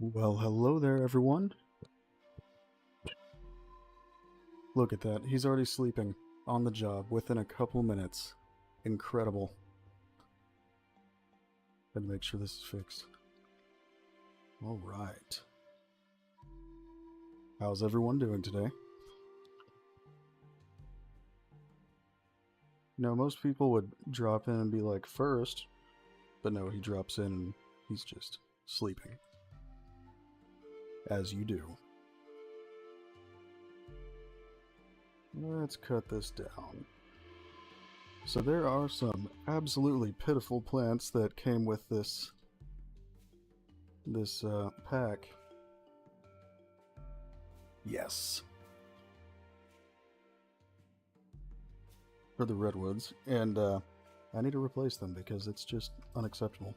Well, hello there, everyone. Look at that. He's already sleeping on the job within a couple minutes. Incredible. Gotta make sure this is fixed. Alright. How's everyone doing today? Now, most people would drop in and be like, first, but no, he drops in and he's just sleeping. As you do. Let's cut this down. So there are some absolutely pitiful plants that came with this pack. Yes. For the Redwoods, and I need to replace them because it's just unacceptable.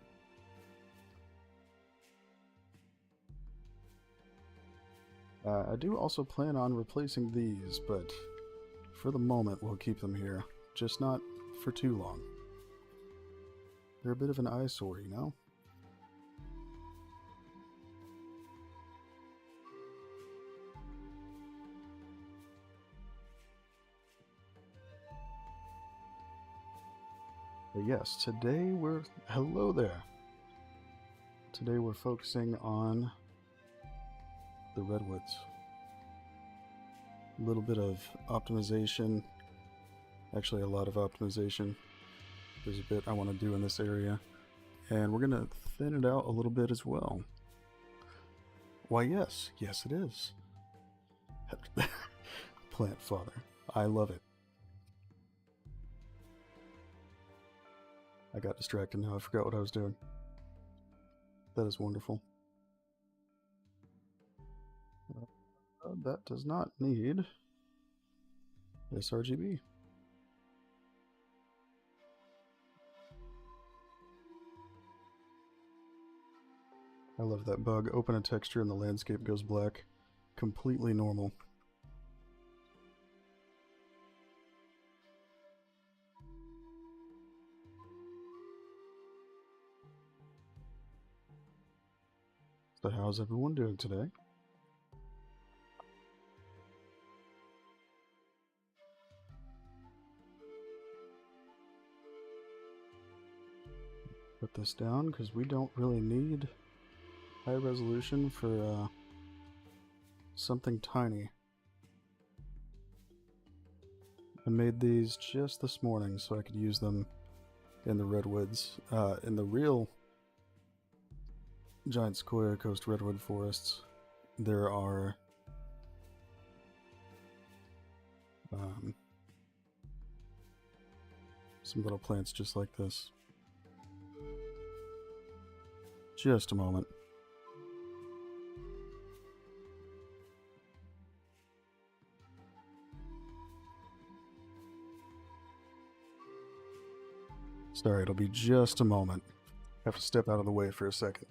I do also plan on replacing these, but for the moment we'll keep them here. Just not for too long. They're a bit of an eyesore, you know? But yes, today we're... Hello there! Today we're focusing on the Redwoods. A little bit of optimization. Actually, a lot of optimization. There's a bit I want to do in this area. And we're going to thin it out a little bit as well. Why, yes. Yes, it is. Plant father. I love it. I got distracted now. I forgot what I was doing. That is wonderful. That does not need sRGB. I love that bug. Open a texture and the landscape goes black. Completely normal. So how's everyone doing today? Put this down because we don't really need high resolution for something tiny. I made these just this morning so I could use them in the Redwoods. In the real giant Sequoia Coast Redwood forests, there are some little plants just like this. Just a moment. Sorry, it'll be just a moment. Have to step out of the way for a second.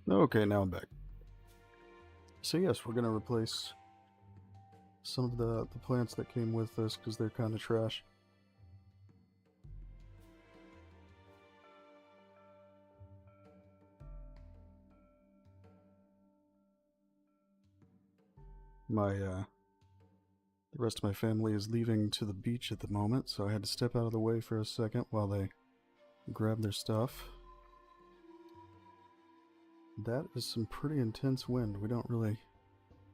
Okay, now I'm back. So yes, we're going to replace some of the plants that came with this because they're kind of trash. The rest of my family is leaving to the beach at the moment, so I had to step out of the way for a second while they grab their stuff. That is some pretty intense wind. We don't really...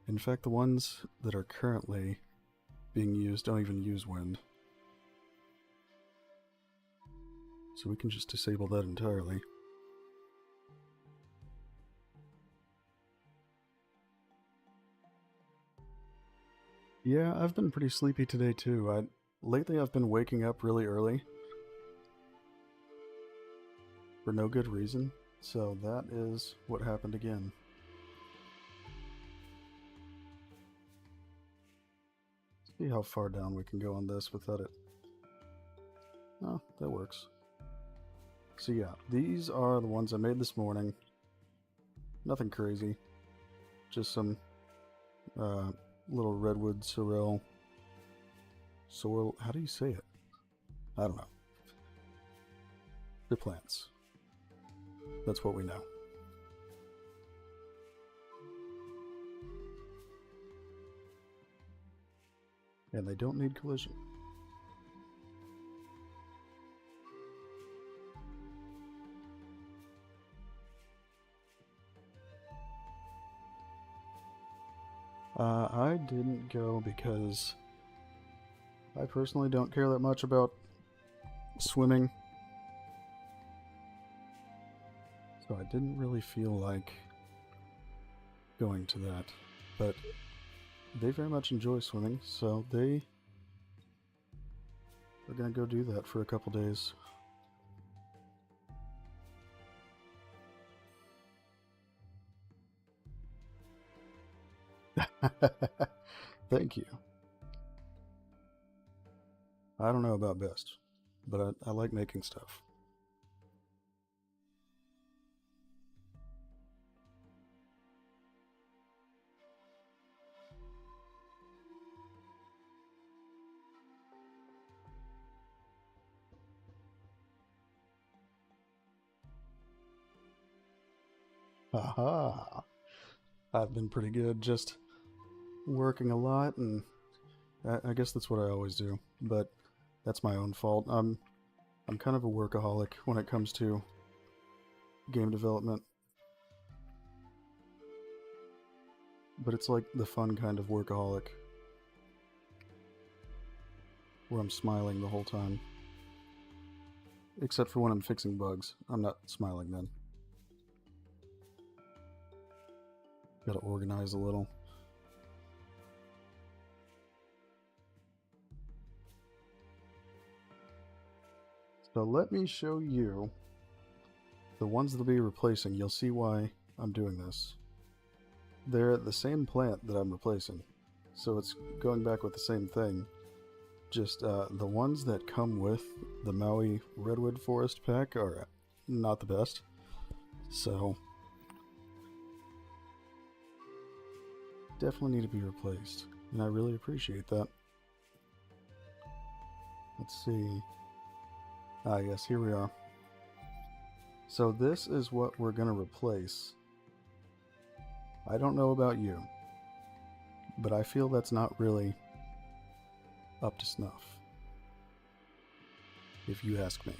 In fact, the ones that are currently being used don't even use wind. So we can just disable that entirely. Yeah, I've been pretty sleepy today too. Lately I've been waking up really early. For no good reason. So that is what happened again. See how far down we can go on this without it. Oh, that works. So yeah, these are the ones I made this morning. Nothing crazy. Just some little redwood sorrel. Sorrel, how do you say it? I don't know. They're plants. That's what we know. And they don't need collision. I didn't go because I personally don't care that much about swimming. So I didn't really feel like going to that. But they very much enjoy swimming, so they are going to go do that for a couple days. Thank you. I don't know about best, but I like making stuff. Haha! I've been pretty good, just working a lot, and I guess that's what I always do, but that's my own fault. I'm kind of a workaholic when it comes to game development. But it's like the fun kind of workaholic, where I'm smiling the whole time. Except for when I'm fixing bugs. I'm not smiling then. Gotta organize a little. So let me show you the ones that'll be replacing. You'll see why I'm doing this. They're the same plant that I'm replacing. So it's going back with the same thing. Just the ones that come with the Maui Redwood Forest pack are not the best. So definitely need to be replaced. And I really appreciate that. Let's see. Ah, yes, here we are. So this is what we're going to replace. I don't know about you, but I feel that's not really up to snuff, if you ask me.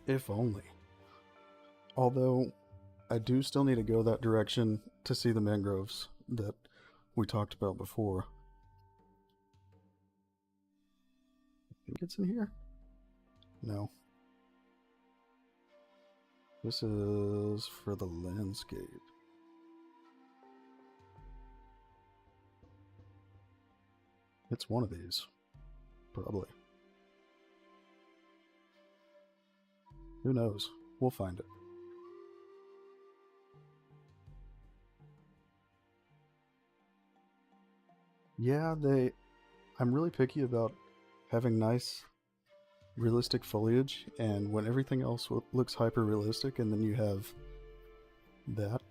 If only. Although, I do still need to go that direction to see the mangroves that we talked about before. I think it's in here? No. This is for the landscape. It's one of these. Probably. Who knows? We'll find it. Yeah, I'm really picky about having nice, realistic foliage, and when everything else looks hyper realistic, and then you have that.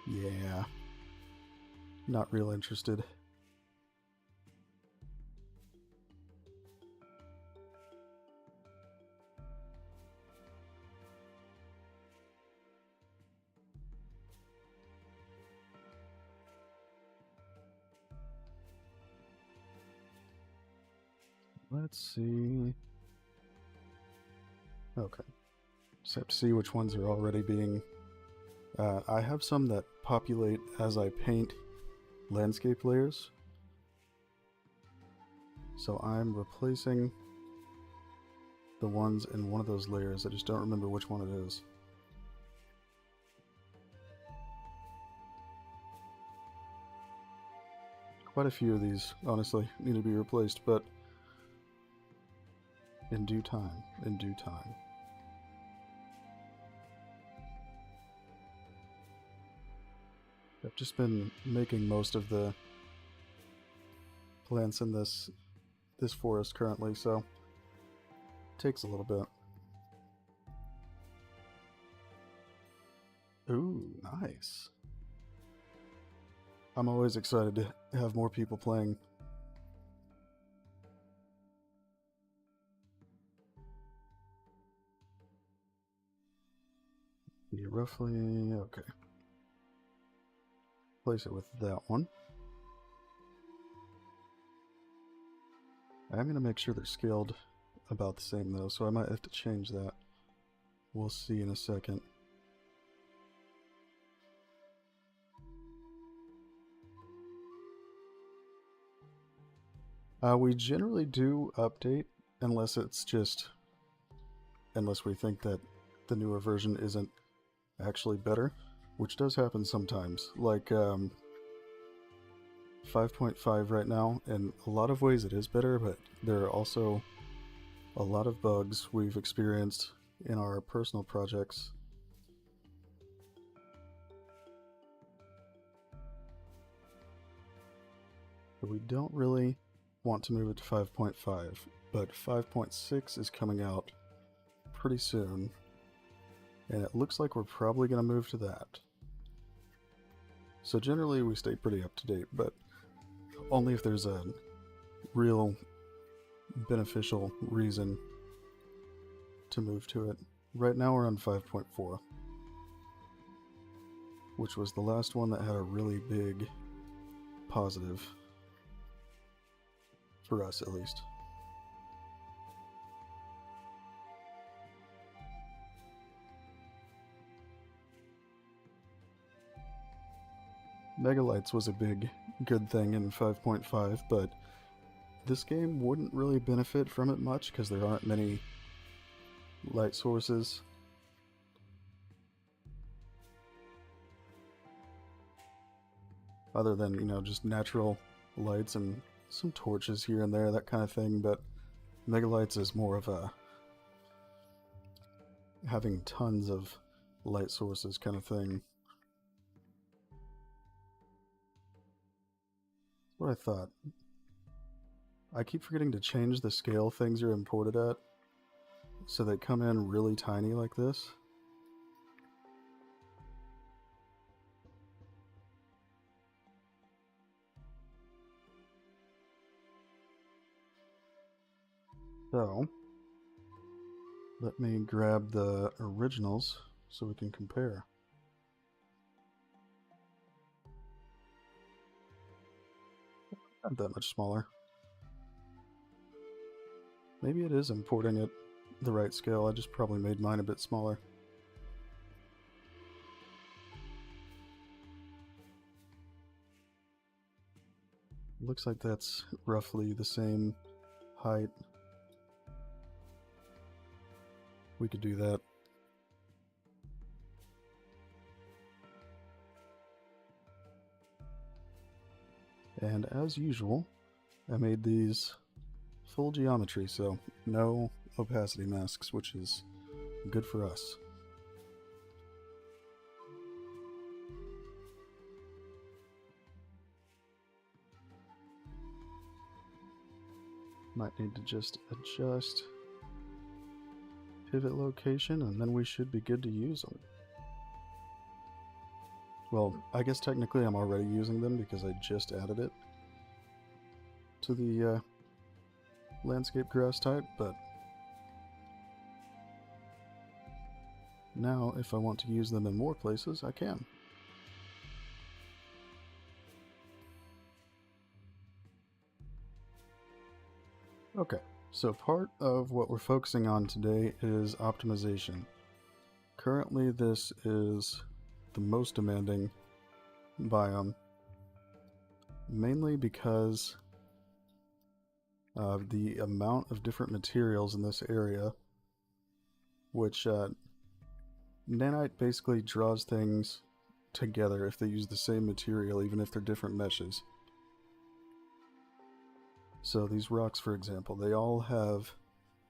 Yeah. Not real interested. Let's see. Okay. Just have to see which ones are already being... I have some that populate as I paint landscape layers. So I'm replacing the ones in one of those layers. I just don't remember which one it is. Quite a few of these, honestly, need to be replaced, but in due time, in due time. I've just been making most of the plants in this forest currently, so it takes a little bit. Ooh, nice. I'm always excited to have more people playing. Be roughly okay. Place it with that one. I'm going to make sure they're scaled about the same though, so I might have to change that. We'll see in a second. We generally do update unless we think that the newer version isn't actually better, which does happen sometimes. Like 5.5 right now, in a lot of ways it is better, but there are also a lot of bugs we've experienced in our personal projects. But we don't really want to move it to 5.5, but 5.6 is coming out pretty soon, and it looks like we're probably going to move to that. So generally we stay pretty up to date, but only if there's a real beneficial reason to move to it. Right now we're on 5.4, which was the last one that had a really big positive, for us at least. Megalights was a big good thing in 5.5, but this game wouldn't really benefit from it much because there aren't many light sources. Other than, you know, just natural lights and some torches here and there, that kind of thing, but Megalights is more of a having tons of light sources kind of thing. What I thought. I keep forgetting to change the scale things are imported at, so they come in really tiny like this. So, let me grab the originals so we can compare. Not that much smaller. Maybe it is importing at the right scale, I just probably made mine a bit smaller. Looks like that's roughly the same height. We could do that. And as usual, I made these full geometry, so no opacity masks, which is good for us. Might need to just adjust pivot location, and then we should be good to use them. Well, I guess technically I'm already using them because I just added it to the landscape grass type, but now if I want to use them in more places, I can. Okay, so part of what we're focusing on today is optimization. Currently this is the most demanding biome, mainly because of the amount of different materials in this area, which nanite basically draws things together if they use the same material, even if they're different meshes. So these rocks, for example, they all have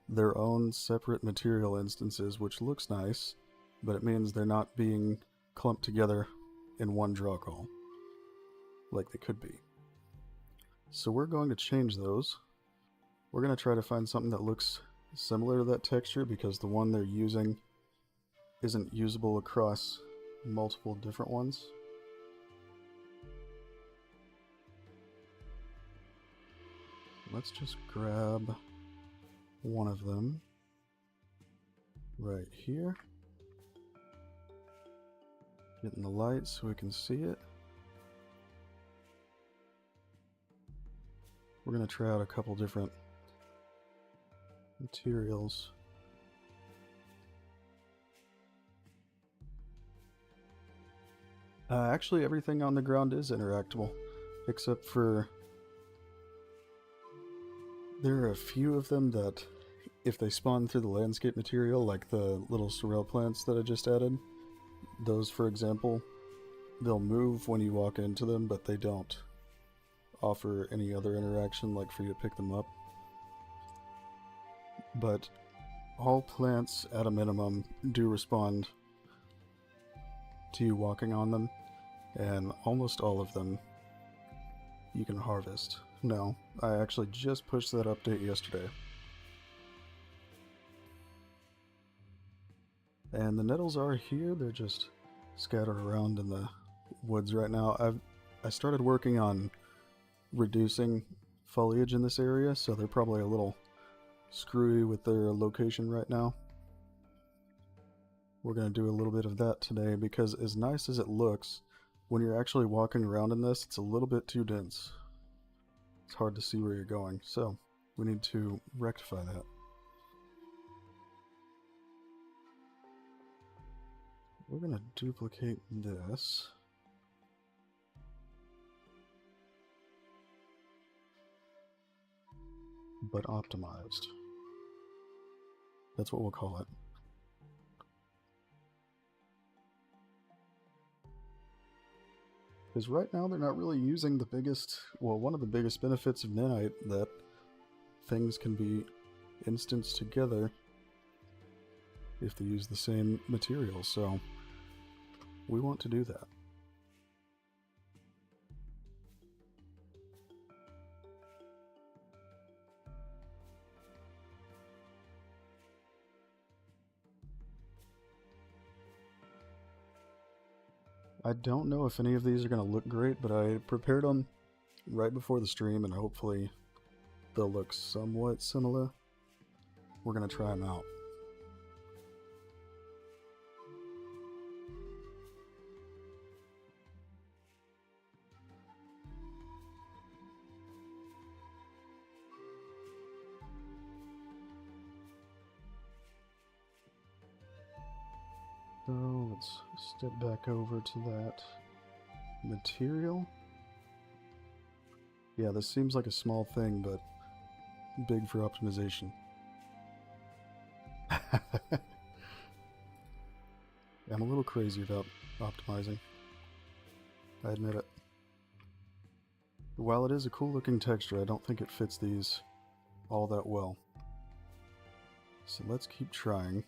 their own separate material instances, which looks nice, but it means they're not being clumped together in one draw call. like they could be. So we're going to change those. We're going to try to find something that looks similar to that texture, because the one they're using isn't usable across multiple different ones. Let's just grab one of them right here. Get in the light so we can see it. We're going to try out a couple different materials. Actually, everything on the ground is interactable, except for there are a few of them that, if they spawn through the landscape material, like the little sorrel plants that I just added, those, for example, they'll move when you walk into them, but they don't offer any other interaction, like for you to pick them up. But all plants, at a minimum, do respond to you walking on them, and almost all of them you can harvest. No, I actually just pushed that update yesterday. And the nettles are here, they're just scattered around in the woods right now. I started working on reducing foliage in this area, so they're probably a little screwy with their location right now. We're going to do a little bit of that today, because as nice as it looks, when you're actually walking around in this, it's a little bit too dense. It's hard to see where you're going, so we need to rectify that. We're going to duplicate this. But optimized. That's what we'll call it. Because right now they're not really using the biggest, well, one of the biggest benefits of nanite, that things can be instanced together if they use the same material, so we want to do that. I don't know if any of these are going to look great, but I prepared them right before the stream, and hopefully they'll look somewhat similar. We're going to try them out. So let's step back over to that material. Yeah, this seems like a small thing, but big for optimization. I'm a little crazy about optimizing, I admit it. But while it is a cool looking texture, I don't think it fits these all that well. So let's keep trying.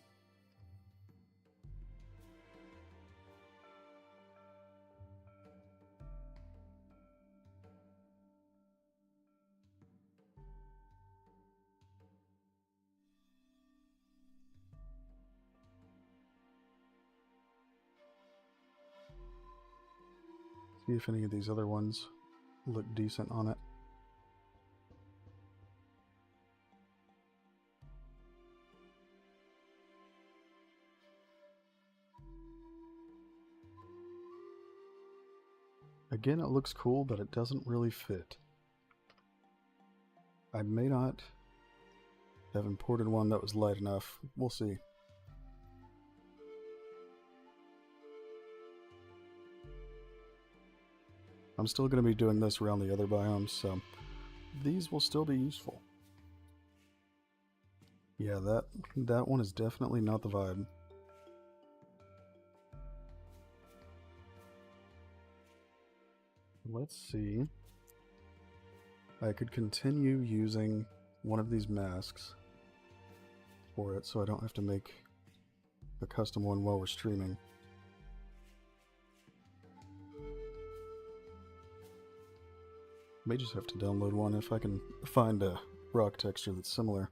See if any of these other ones look decent on it. Again, it looks cool, but it doesn't really fit. I may not have imported one that was light enough. We'll see. I'm still going to be doing this around the other biomes, so these will still be useful. Yeah, that one is definitely not the vibe. Let's see. I could continue using one of these masks for it, so I don't have to make a custom one while we're streaming. May just have to download one if I can find a rock texture that's similar.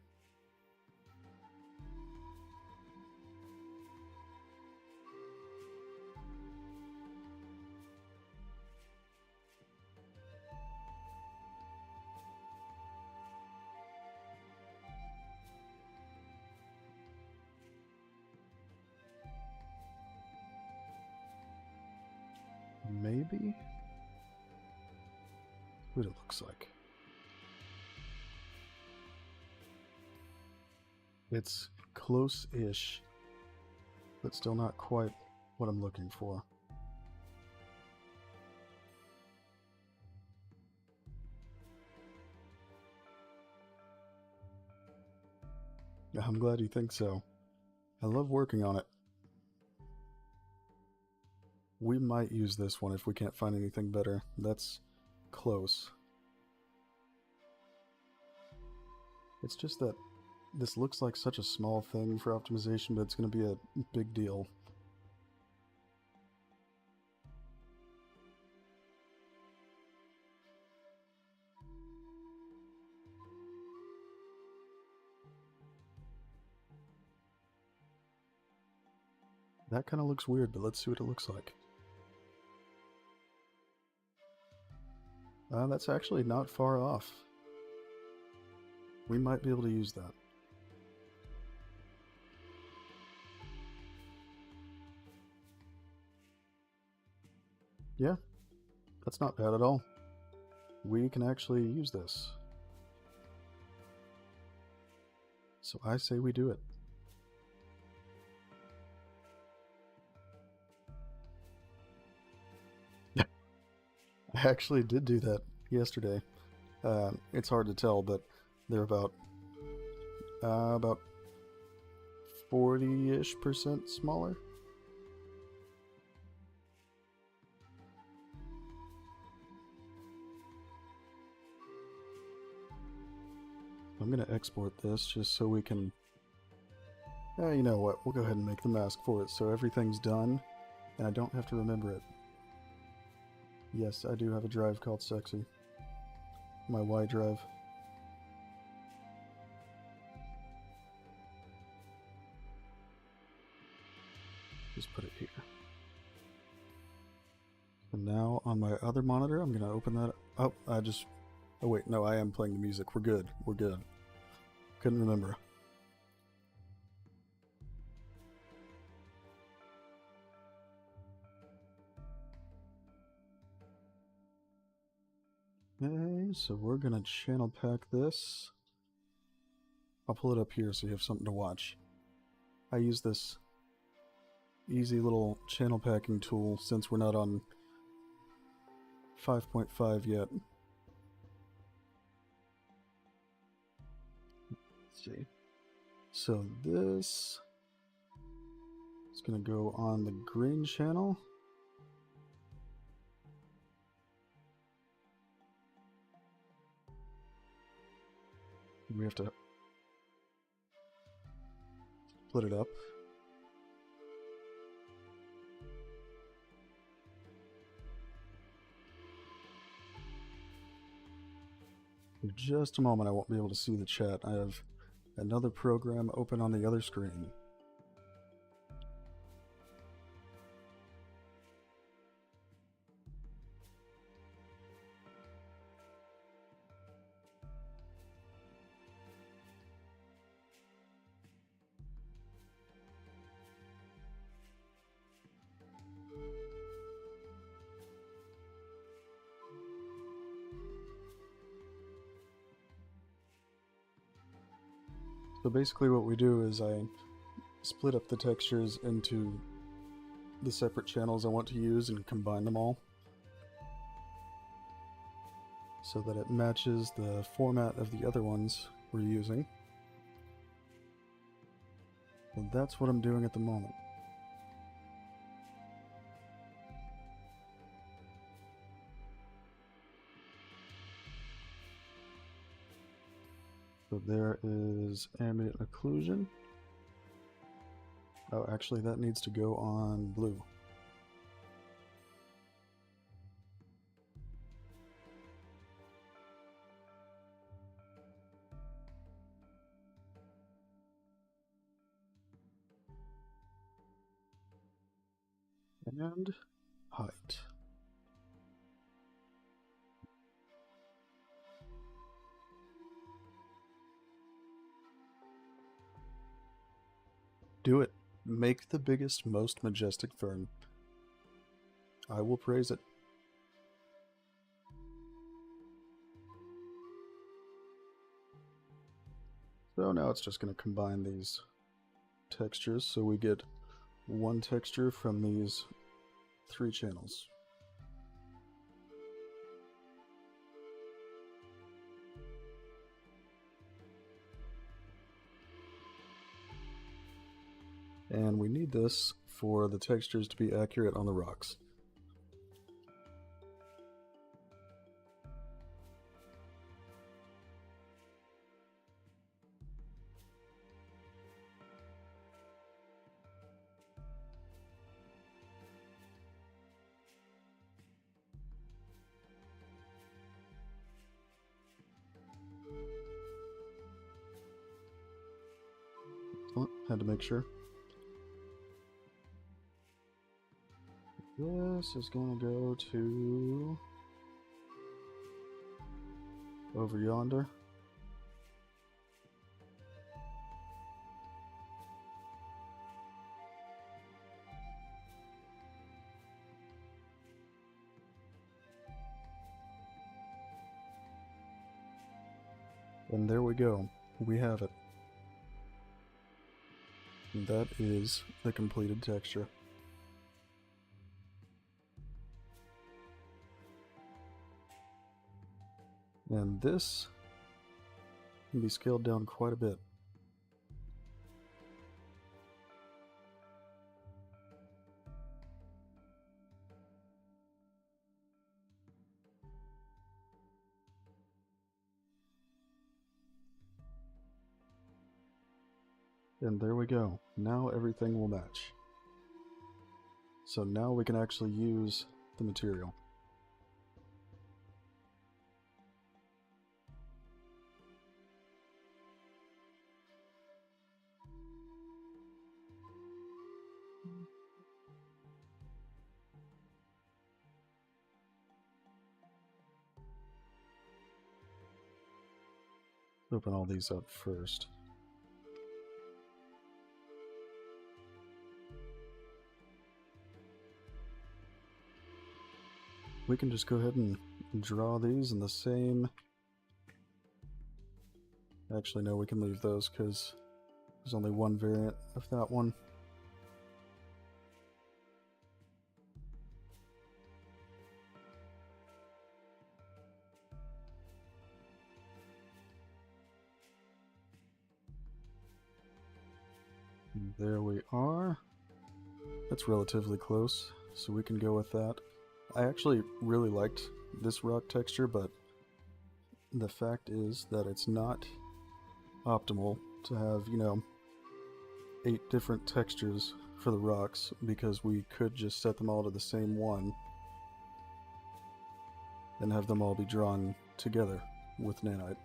Maybe? What it looks like. It's close-ish, but still not quite what I'm looking for. I'm glad you think so. I love working on it. We might use this one if we can't find anything better. That's close. It's just that this looks like such a small thing for optimization, but it's going to be a big deal. That kind of looks weird, but let's see what it looks like. That's actually not far off. We might be able to use that. Yeah, that's not bad at all. We can actually use this. So I say we do it. I actually did do that yesterday. It's hard to tell, but they're about 40-ish% smaller. I'm gonna export this just so we can... you know what, we'll go ahead and make the mask for it so everything's done and I don't have to remember it. Yes, I do have a drive called Sexy. My Y drive. Just put it here. And now on my other monitor, I'm going to open that up. Oh wait, no, I am playing the music. We're good. We're good. Couldn't remember. Okay, so we're going to channel pack this. I'll pull it up here so you have something to watch. I use this easy little channel packing tool since we're not on 5.5 yet. Let's see. So this is going to go on the green channel. We have to split it up. In just a moment, I won't be able to see the chat. I have another program open on the other screen. So basically what we do is I split up the textures into the separate channels I want to use and combine them all so that it matches the format of the other ones we're using. And that's what I'm doing at the moment. So there is ambient occlusion. Oh, actually that needs to go on blue. and height. Do it. Make the biggest, most majestic fern. I will praise it. So now it's just going to combine these textures so we get one texture from these 3 channels. And we need this for the textures to be accurate on the rocks. Oh, had to make sure. This is going to go to over yonder. And there we go. We have it. And that is the completed texture. And this can be scaled down quite a bit. And there we go. Now everything will match. So now we can actually use the material. Open all these up first. We can just go ahead and draw these in the same... Actually, no, we can leave those because there's only one variant of that one. And there we are. That's relatively close, so we can go with that. I actually really liked this rock texture, but the fact is that it's not optimal to have, 8 different textures for the rocks, because we could just set them all to the same one and have them all be drawn together with nanite.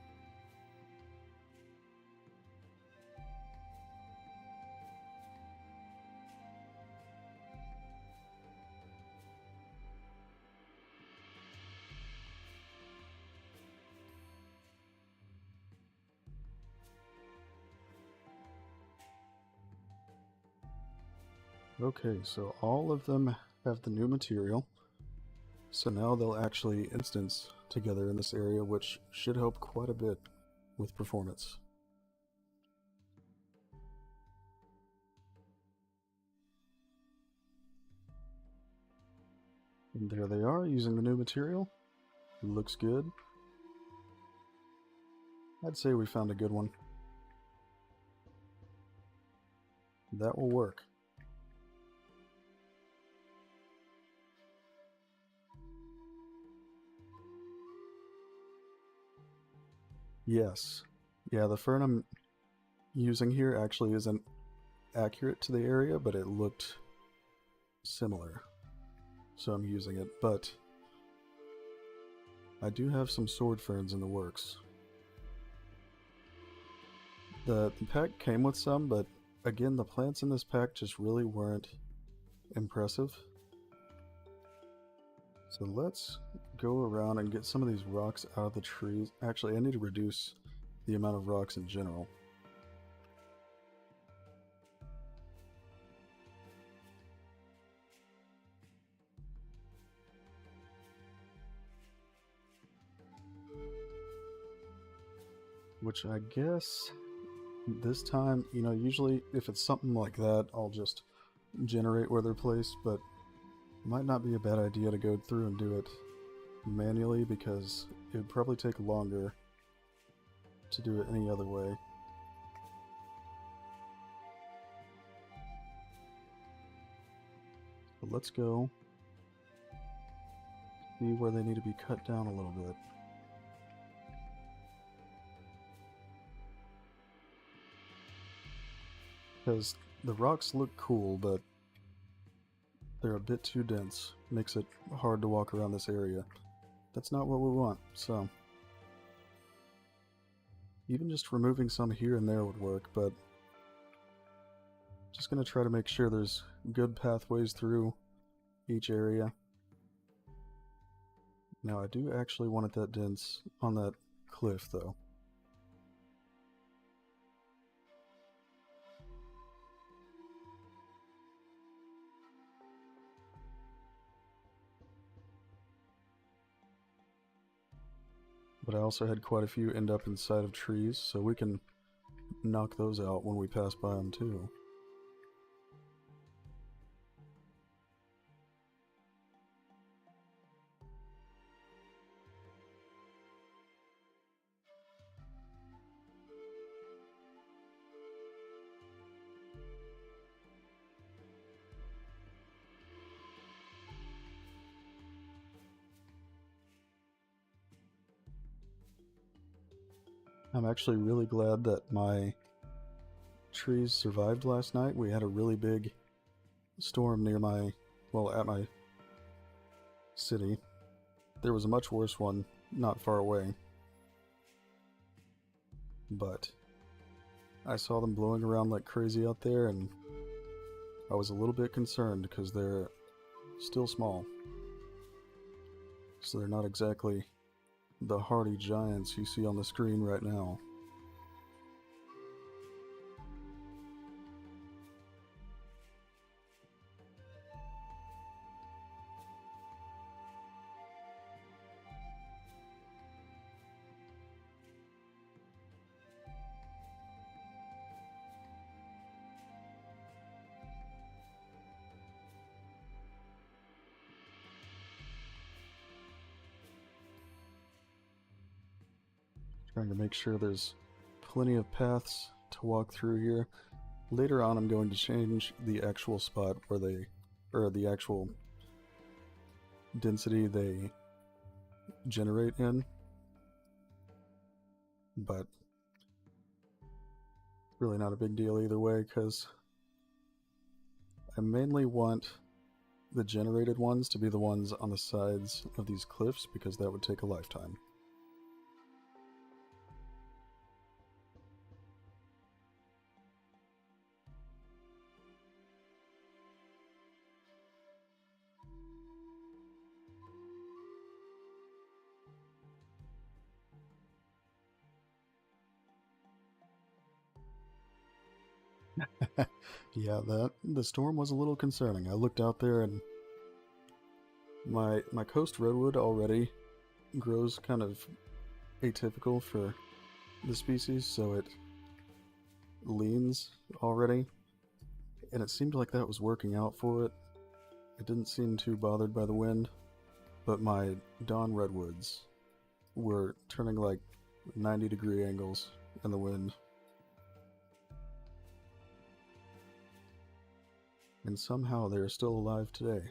Okay, so all of them have the new material. So now they'll actually instance together in this area, which should help quite a bit with performance. And there they are, using the new material. Looks good. I'd say we found a good one. That will work. Yes. Yeah, the fern I'm using here actually isn't accurate to the area, but it looked similar. So I'm using it, but I do have some sword ferns in the works. The pack came with some, but again, the plants in this pack just really weren't impressive. So let's go around and get some of these rocks out of the trees. Actually, I need to reduce the amount of rocks in general. Which I guess this time, you know, usually if it's something like that, I'll just generate where they're placed, but it might not be a bad idea to go through and do it manually because it would probably take longer to do it any other way. But let's go see where they need to be cut down a little bit. Because the rocks look cool, but they're a bit too dense. Makes it hard to walk around this area. That's not what we want, so even just removing some here and there would work, but just going to try to make sure there's good pathways through each area. Now I do actually want it that dense on that cliff though. But I also had quite a few end up inside of trees, so we can knock those out when we pass by them too. I'm actually really glad that my trees survived last night. We had a really big storm near my, well, at my city. There was a much worse one not far away. But I saw them blowing around like crazy out there, and I was a little bit concerned because they're still small. So they're not exactly the hardy giants you see on the screen right now. Trying to make sure there's plenty of paths to walk through here. Later on I'm going to change the actual spot where they, or the actual density they generate in. But really not a big deal either way, because I mainly want the generated ones to be the ones on the sides of these cliffs, because that would take a lifetime. Yeah, the storm was a little concerning. I looked out there and my coast redwood already grows kind of atypical for the species, so it leans already, and it seemed like that was working out for it. It didn't seem too bothered by the wind, but my dawn redwoods were turning like 90-degree angles in the wind. And somehow they're still alive today.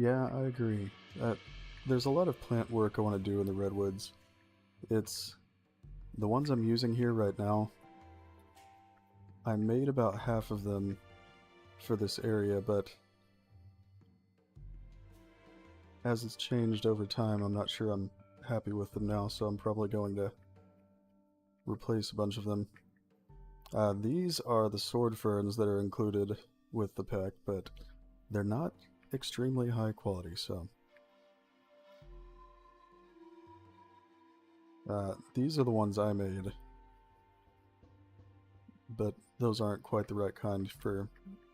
Yeah, I agree. There's a lot of plant work I want to do in the Redwoods. It's the ones I'm using here right now. I made about half of them for this area, but as it's changed over time, I'm not sure I'm happy with them now, so I'm probably going to replace a bunch of them. These are the sword ferns that are included with the pack, but they're not extremely high quality, so... these are the ones I made, but those aren't quite the right kind for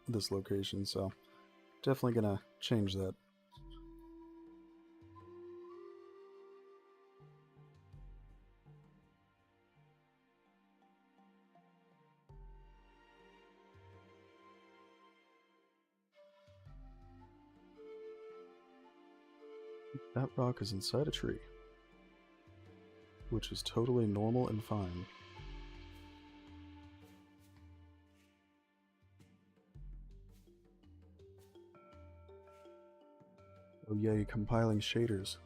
this location, so definitely gonna change that. That rock is inside a tree, which is totally normal and fine. Oh yay, compiling shaders.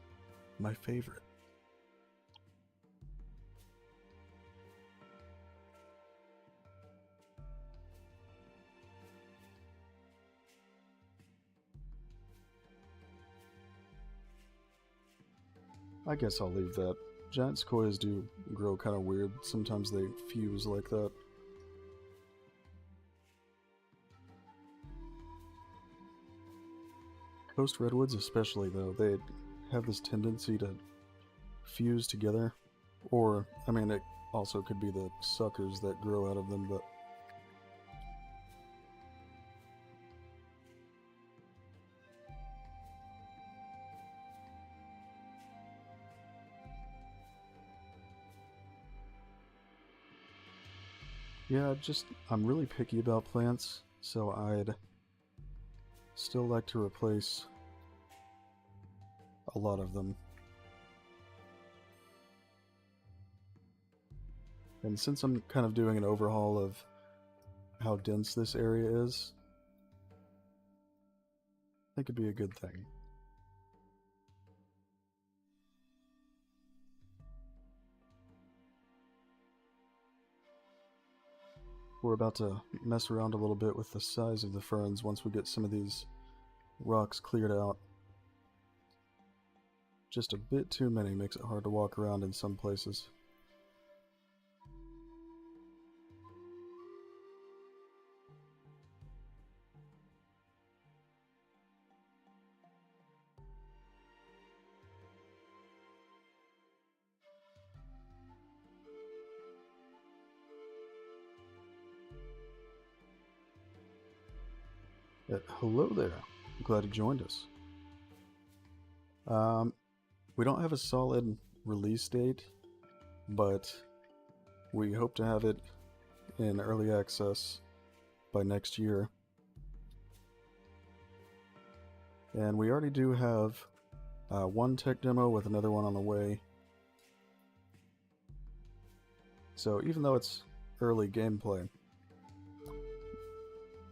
My favorite. I guess I'll leave that. Giant sequoias do grow kind of weird. Sometimes they fuse like that. Coast redwoods especially, though, they have this tendency to fuse together. Or, I mean, it also could be the suckers that grow out of them, but... Yeah, I'm really picky about plants, so I'd still like to replace a lot of them. And since I'm kind of doing an overhaul of how dense this area is, I think it'd be a good thing. We're about to mess around a little bit with the size of the ferns once we get some of these rocks cleared out. Just a bit too many makes it hard to walk around in some places. Hello there. Glad you joined us. We don't have a solid release date, but we hope to have it in early access by next year. And we already do have one tech demo with another one on the way. So even though it's early gameplay,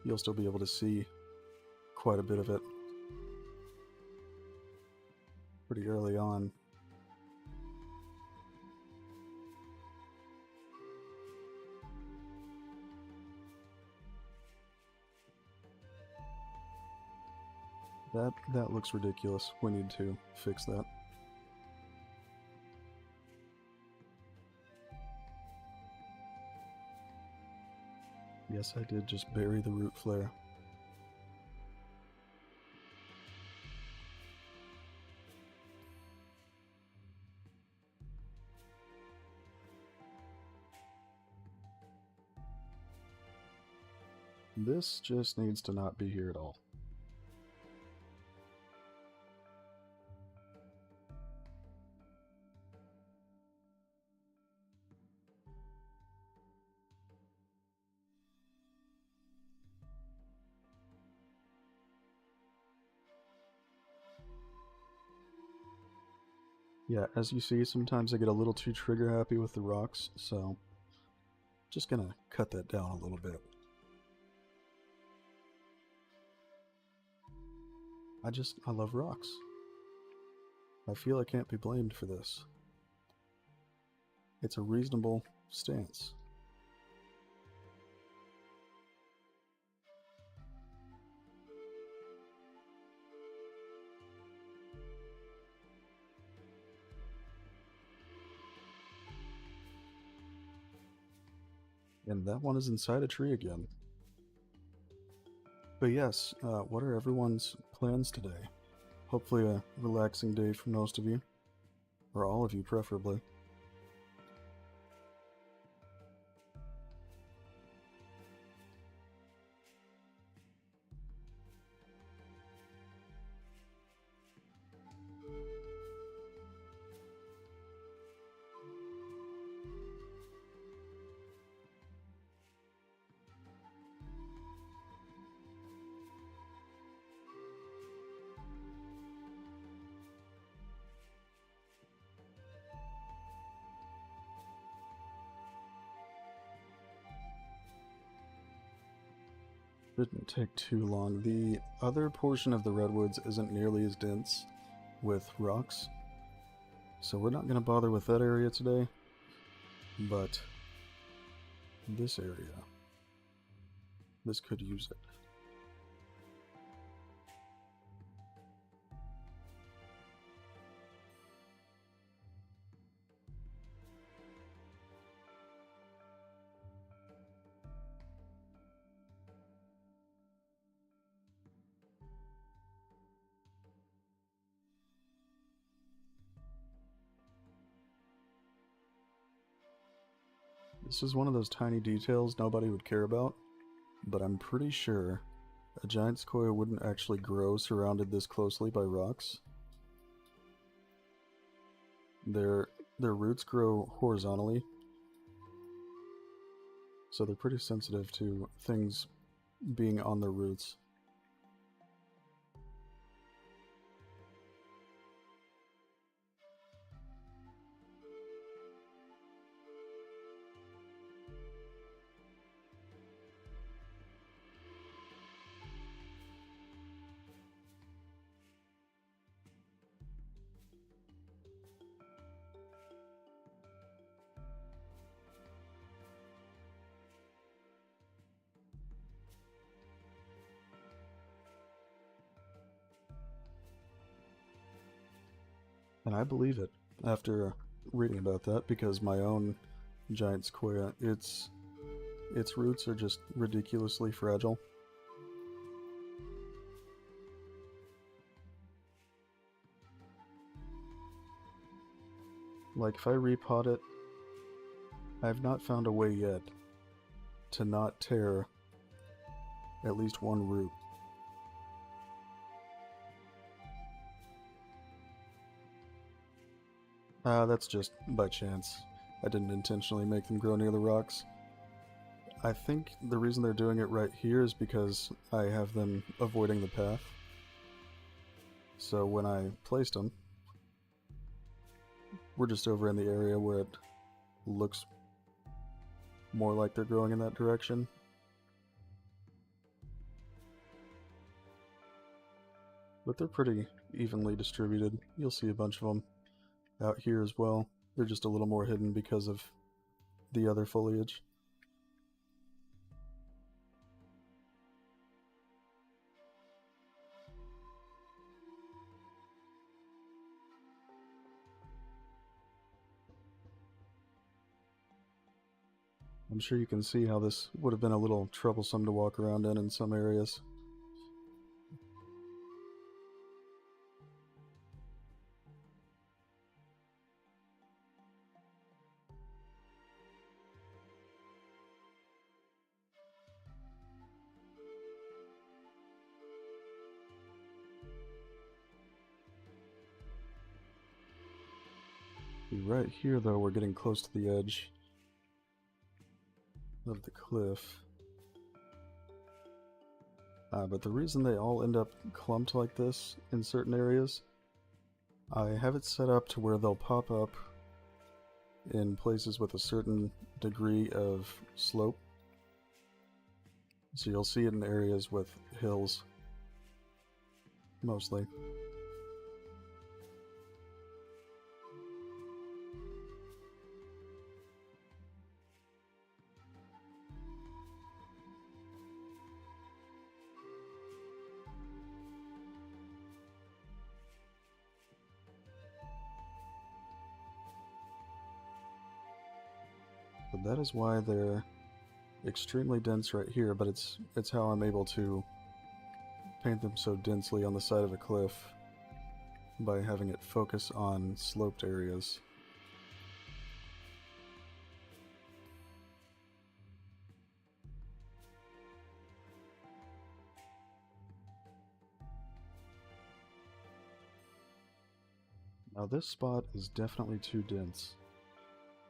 you'll still be able to see quite a bit of it pretty early on. That looks ridiculous. We need to fix that. Yes, I did just bury the root flare. This just needs to not be here at all. Yeah, as you see, sometimes I get a little too trigger happy with the rocks, so just gonna cut that down a little bit. I love rocks. I feel I can't be blamed for this. It's a reasonable stance. And that one is inside a tree again. But yes, what are everyone's plans today? Hopefully a relaxing day for most of you. Or all of you, preferably. Didn't take too long. The other portion of the Redwoods isn't nearly as dense with rocks, so we're not going to bother with that area today, but this area, this could use it. This is one of those tiny details nobody would care about, but I'm pretty sure a giant sequoia wouldn't actually grow surrounded this closely by rocks. Their roots grow horizontally, so they're pretty sensitive to things being on their roots. And I believe it after reading about that, because my own giant sequoia, its roots are just ridiculously fragile. Like, if I repot it, I've not found a way yet to not tear at least one root. That's just by chance. I didn't intentionally make them grow near the rocks. I think the reason they're doing it right here is because I have them avoiding the path. So when I placed them, we're just over in the area where it looks more like they're growing in that direction. But they're pretty evenly distributed. You'll see a bunch of them out here as well. They're just a little more hidden because of the other foliage. I'm sure you can see how this would have been a little troublesome to walk around in some areas. Right here, though, we're getting close to the edge of the cliff. But the reason they all end up clumped like this in certain areas, I have it set up to where they'll pop up in places with a certain degree of slope. So you'll see it in areas with hills. mostly. But that is why they're extremely dense right here, but it's how I'm able to paint them so densely on the side of a cliff by having it focus on sloped areas. Now this spot is definitely too dense.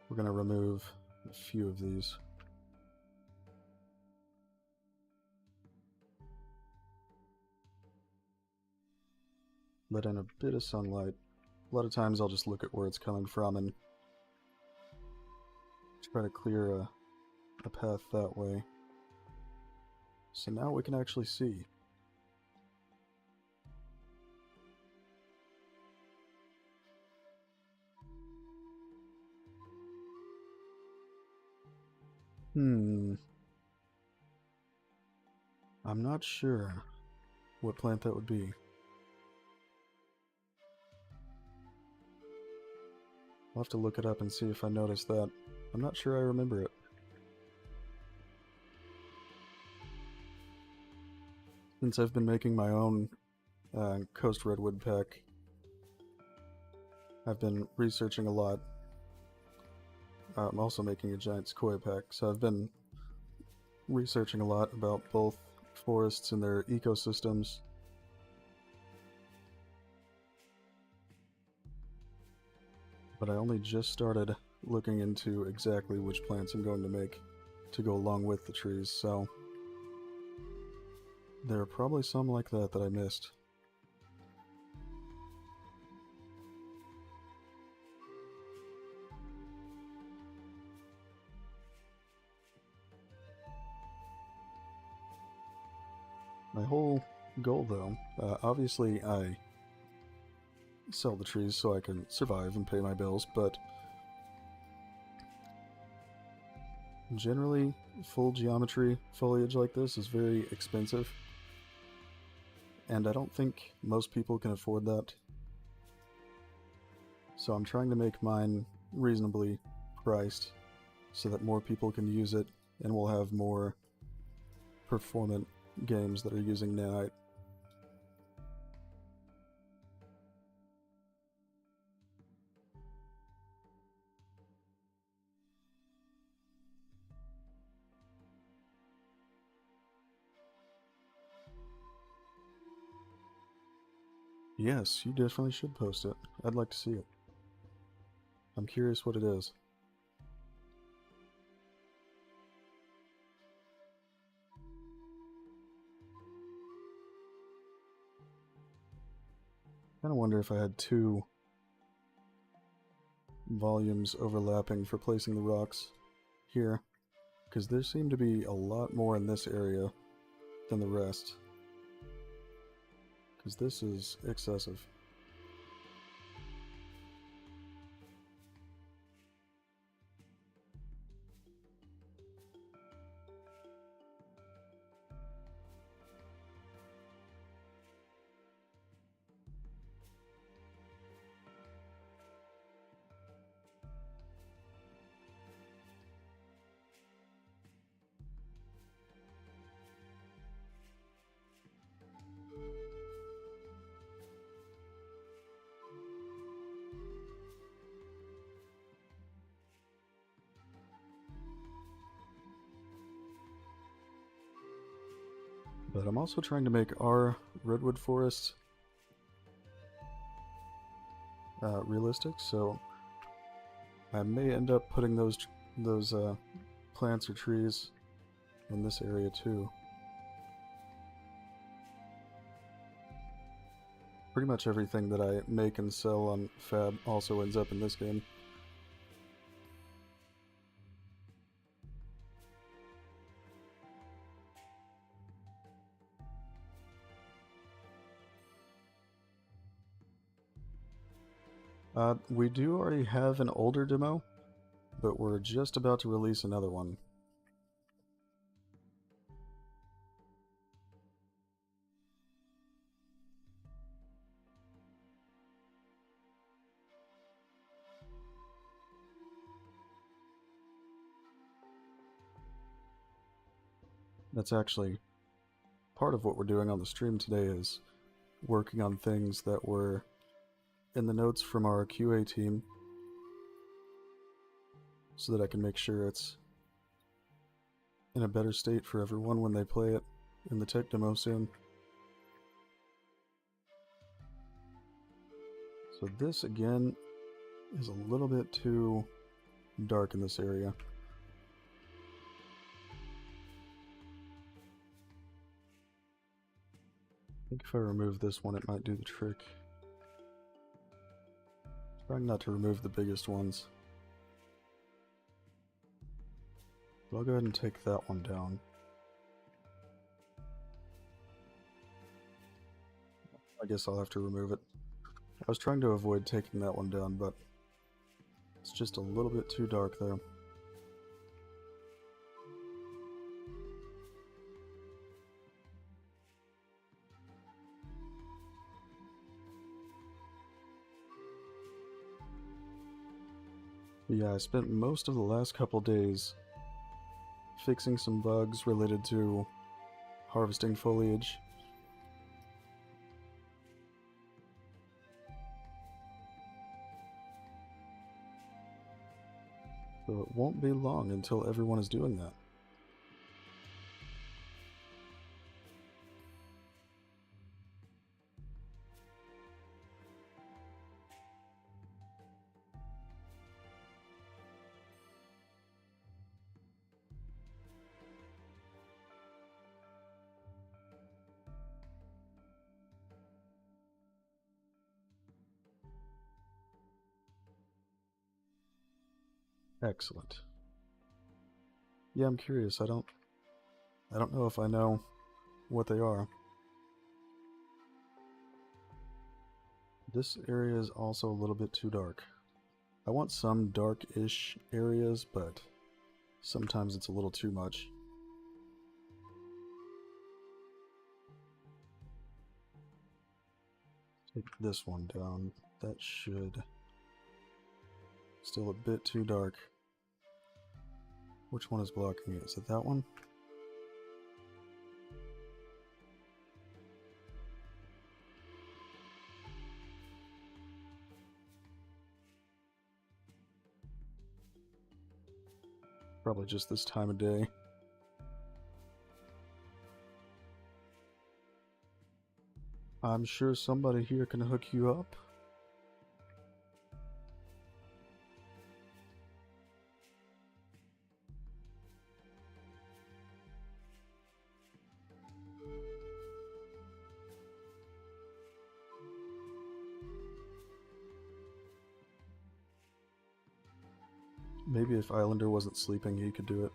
We're going to remove a few of these. Let in a bit of sunlight. A lot of times I'll just look at where it's coming from and try to clear a path that way. So now we can actually see. I'm not sure what plant that would be. I'll have to look it up and see if I noticed that. I'm not sure I remember it. Since I've been making my own coast redwood pack, I've been researching a lot. I'm also making a giant sequoia pack, so I've been researching a lot about both forests and their ecosystems. But I only just started looking into exactly which plants I'm going to make to go along with the trees, so there are probably some like that I missed. My whole goal, though, obviously I sell the trees so I can survive and pay my bills, but generally, full geometry foliage like this is very expensive, and I don't think most people can afford that. So I'm trying to make mine reasonably priced so that more people can use it, and we'll have more performant games that are using nanite. Yes, you definitely should post it. I'd like to see it. I'm curious what it is. I kind of wonder if I had two volumes overlapping for placing the rocks here, because there seem to be a lot more in this area than the rest, because this is excessive. But I'm also trying to make our redwood forests realistic, so I may end up putting those plants or trees in this area too. Pretty much everything that I make and sell on Fab also ends up in this game. We do already have an older demo, but we're just about to release another one. That's actually part of what we're doing on the stream today, is working on things that were in the notes from our QA team so that I can make sure it's in a better state for everyone when they play it in the tech demo soon. So this again is a little bit too dark in this area. I think if I remove this one, it might do the trick. Trying not to remove the biggest ones. So I'll go ahead and take that one down. I guess I'll have to remove it. I was trying to avoid taking that one down, but it's just a little bit too dark there. Yeah, I spent most of the last couple days fixing some bugs related to harvesting foliage. So it won't be long until everyone is doing that. Excellent. Yeah, I'm curious. I don't know if I know what they are. This area is also a little bit too dark. I want some dark-ish areas, but sometimes it's a little too much. Take this one down. That should... Still a bit too dark. Which one is blocking it? Is it that one? Probably just this time of day. I'm sure somebody here can hook you up. Maybe if Islander wasn't sleeping, he could do it.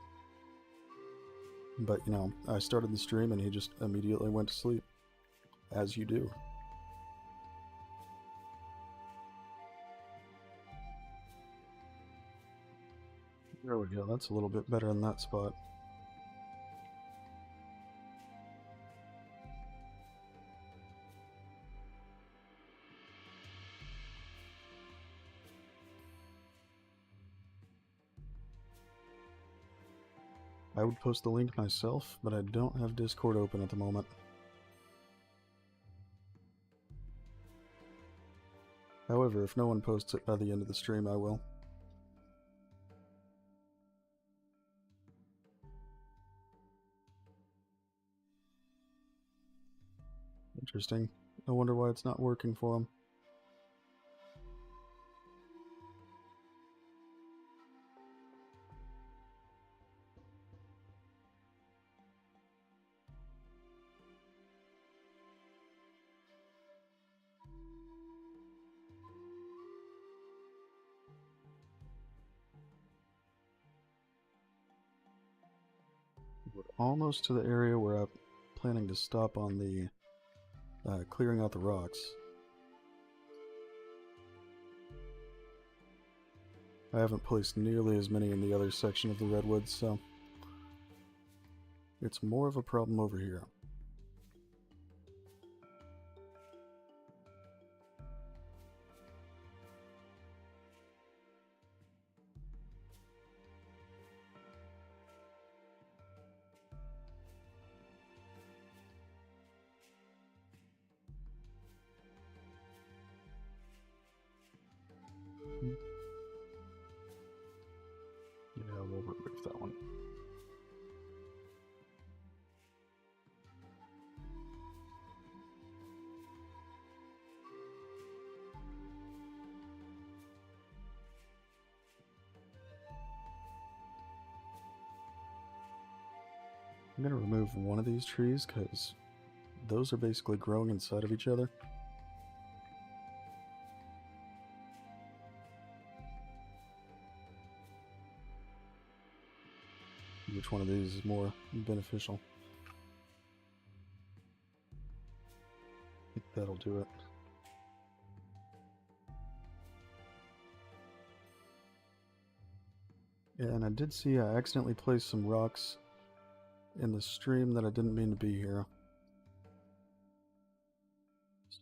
But, you know, I started the stream and he just immediately went to sleep. As you do. There we go, that's a little bit better in that spot. I would post the link myself, but I don't have Discord open at the moment. However, if no one posts it by the end of the stream, I will. Interesting. I wonder why it's not working for him. We're almost to the area where I'm planning to stop on the clearing out the rocks. I haven't placed nearly as many in the other section of the Redwoods, so it's more of a problem over here. Yeah, we'll remove that one. I'm going to remove one of these trees because those are basically growing inside of each other. Which one of these is more beneficial? I think that'll do it. Yeah, and I did see I accidentally placed some rocks in the stream that I didn't mean to be here.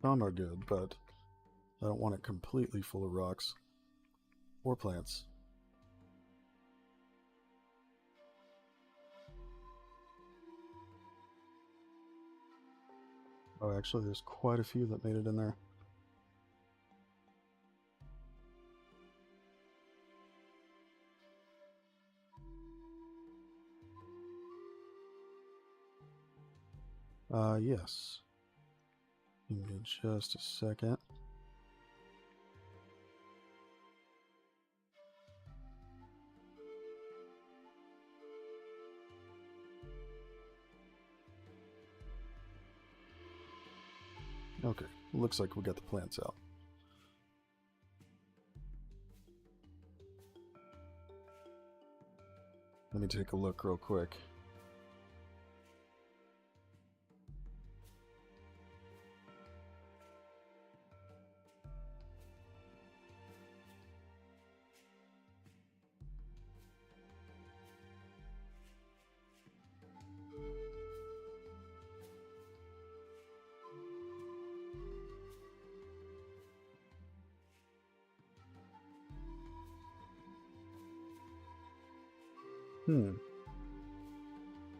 Some are good, but I don't want it completely full of rocks or plants. Oh, actually, there's quite a few that made it in there. Yes. Give me just a second. Okay, looks like we got the plants out. Let me take a look real quick.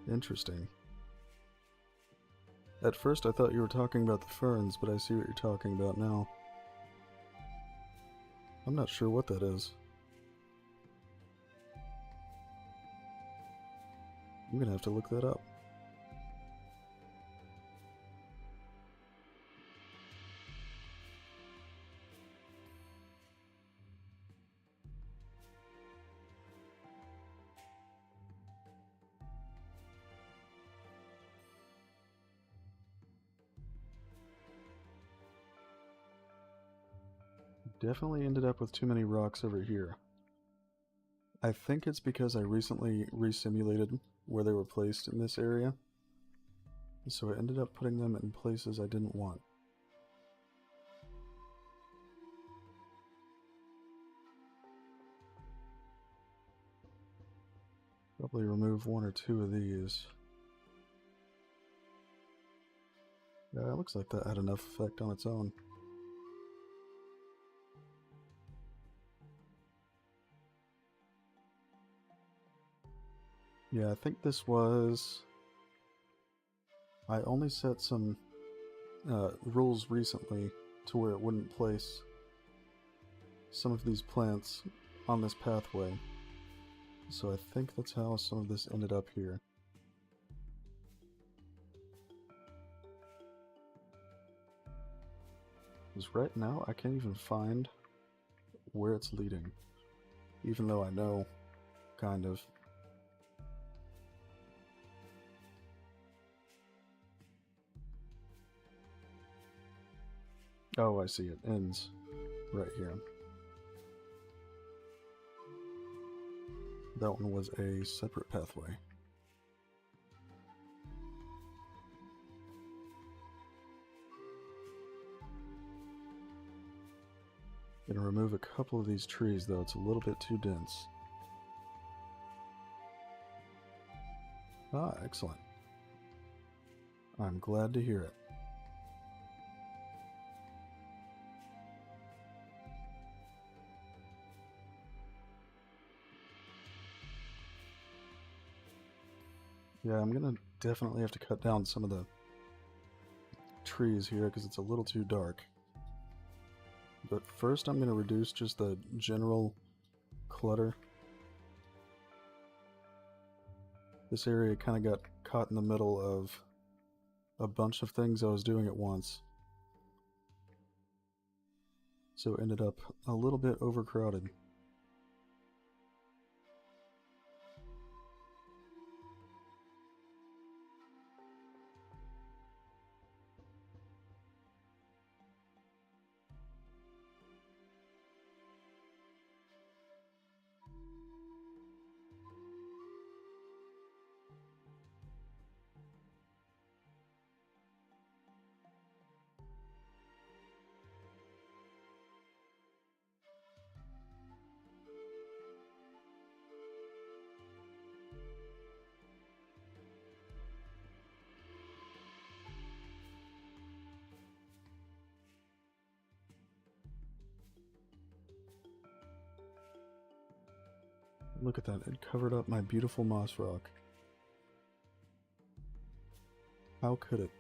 Interesting. At first I thought you were talking about the ferns, but I see what you're talking about now. I'm not sure what that is. I'm gonna have to look that up. Definitely ended up with too many rocks over here. I think it's because I recently resimulated where they were placed in this area, so I ended up putting them in places I didn't want. Probably remove one or two of these. Yeah, it looks like that had enough effect on its own. Yeah, I think this was... I only set some rules recently to where it wouldn't place some of these plants on this pathway. So I think that's how some of this ended up here. Because right now I can't even find where it's leading. Even though I know, kind of. Oh, I see, it ends right here. That one was a separate pathway. And Gonna remove a couple of these trees though, it's a little bit too dense. Ah, excellent. I'm glad to hear it. Yeah, I'm gonna definitely have to cut down some of the trees here because it's a little too dark. But first I'm gonna reduce just the general clutter. This area kind of got caught in the middle of a bunch of things I was doing at once. So it ended up a little bit overcrowded. Look at that, it covered up my beautiful moss rock. How could it?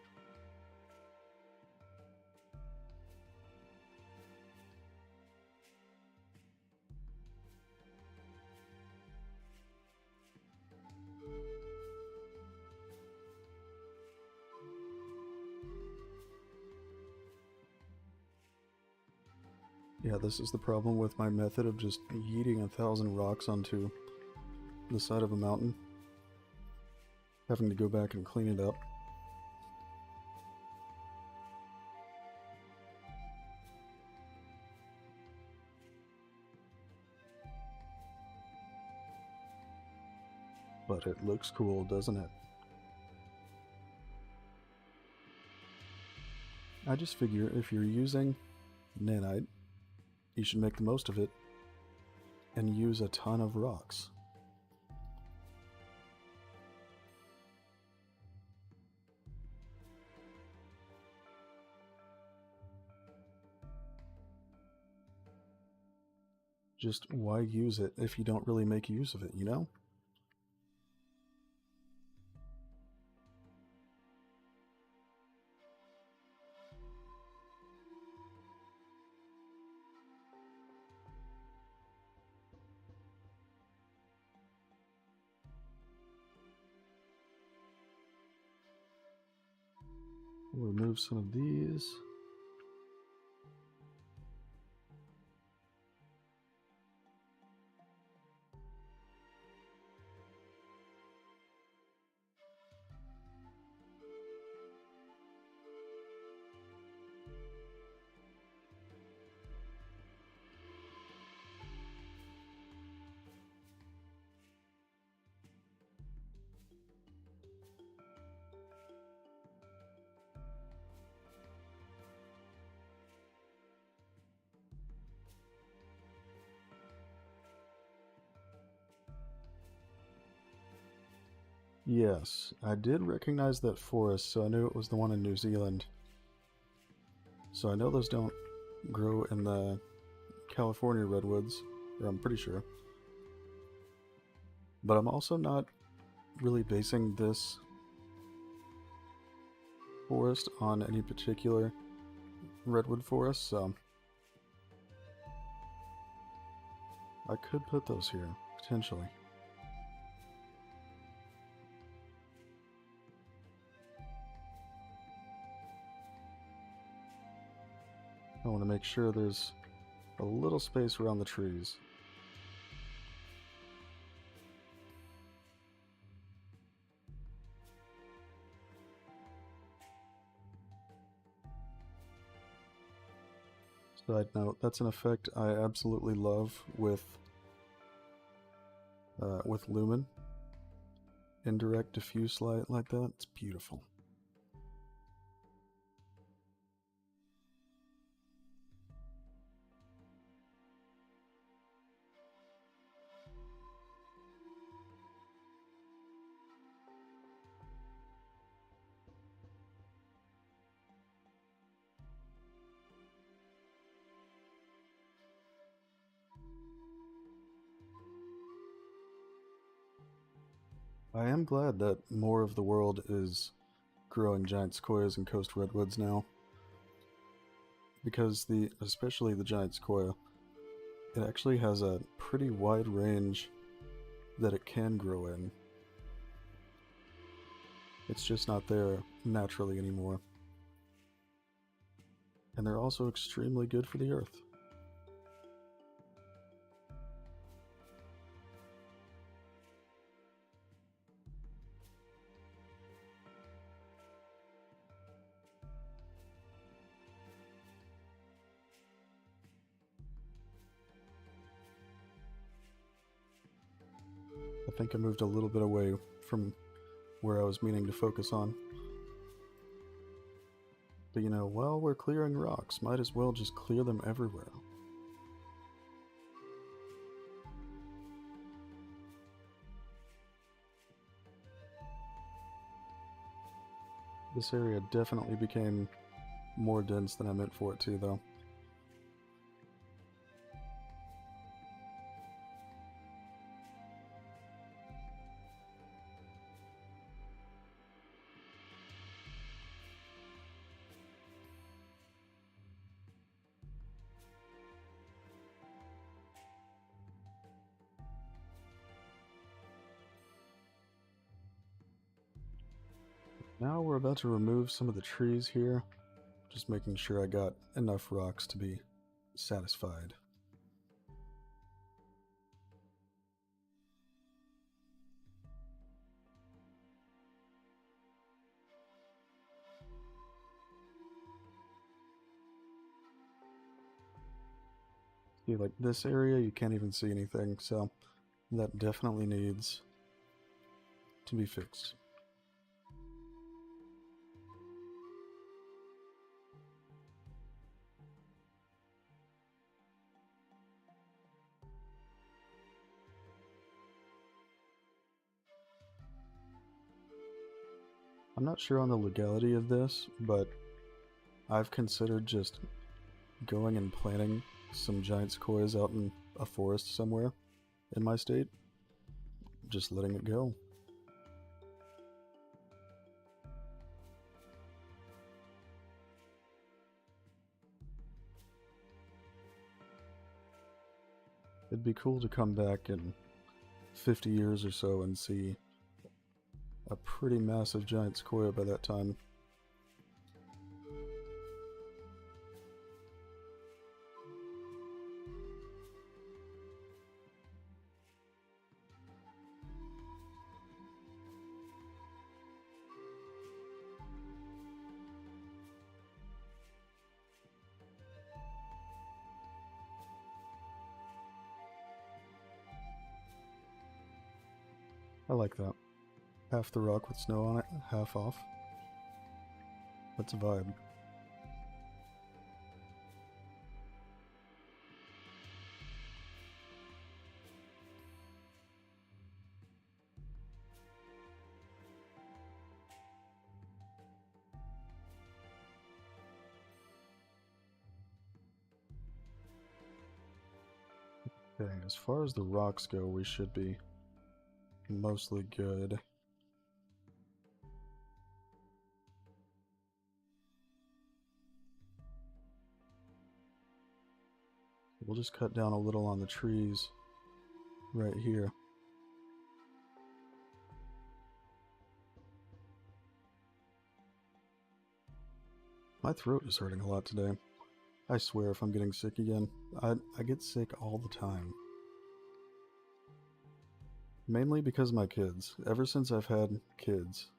Yeah, this is the problem with my method of just yeeting 1,000 rocks onto the side of a mountain. Having to go back and clean it up. But it looks cool, doesn't it? I just figure if you're using nanite, you should make the most of it and use a ton of rocks. Just why use it if you don't really make use of it, you know? We'll remove some of these. Yes, I did recognize that forest, so I knew it was the one in New Zealand. So I know those don't grow in the California redwoods, or I'm pretty sure. But I'm also not really basing this forest on any particular redwood forest, so I could put those here, potentially. I want to make sure there's a little space around the trees. Side note, that's an effect I absolutely love with Lumen. Indirect diffuse light like that, it's beautiful. I am glad that more of the world is growing giant sequoias and coast redwoods now, because especially the giant sequoia, it actually has a pretty wide range that it can grow in. It's just not there naturally anymore. And they're also extremely good for the earth. I think I moved a little bit away from where I was meaning to focus on. But you know, while we're clearing rocks, might as well just clear them everywhere. This area definitely became more dense than I meant for it to, though. Now we're about to remove some of the trees here, just making sure I got enough rocks to be satisfied. See, like this area, you can't even see anything, so that definitely needs to be fixed. I'm not sure on the legality of this, but I've considered just going and planting some giant sequoias out in a forest somewhere in my state. Just letting it go. It'd be cool to come back in 50 years or so and see a pretty massive giant sequoia by that time. I like that. Half the rock with snow on it, half off. That's a vibe. Okay, as far as the rocks go, we should be mostly good. We'll just cut down a little on the trees right here. My throat is hurting a lot today. I swear if I'm getting sick again, I get sick all the time. Mainly because of my kids. Ever since I've had kids,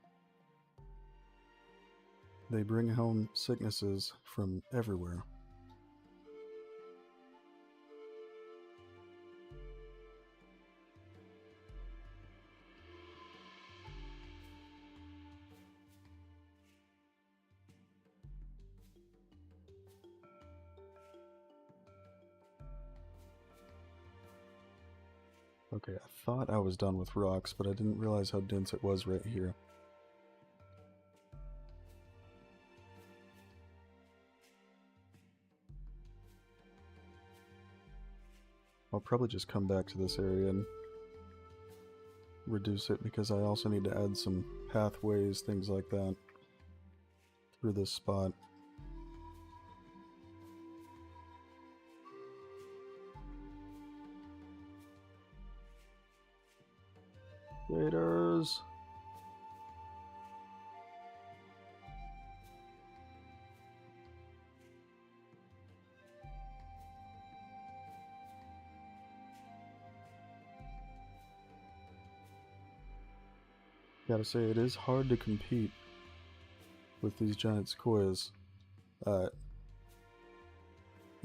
they bring home sicknesses from everywhere. Okay, I thought I was done with rocks, but I didn't realize how dense it was right here. I'll probably just come back to this area and reduce it because I also need to add some pathways, things like that, through this spot. Raiders! Gotta say, it is hard to compete with these giant sequoias.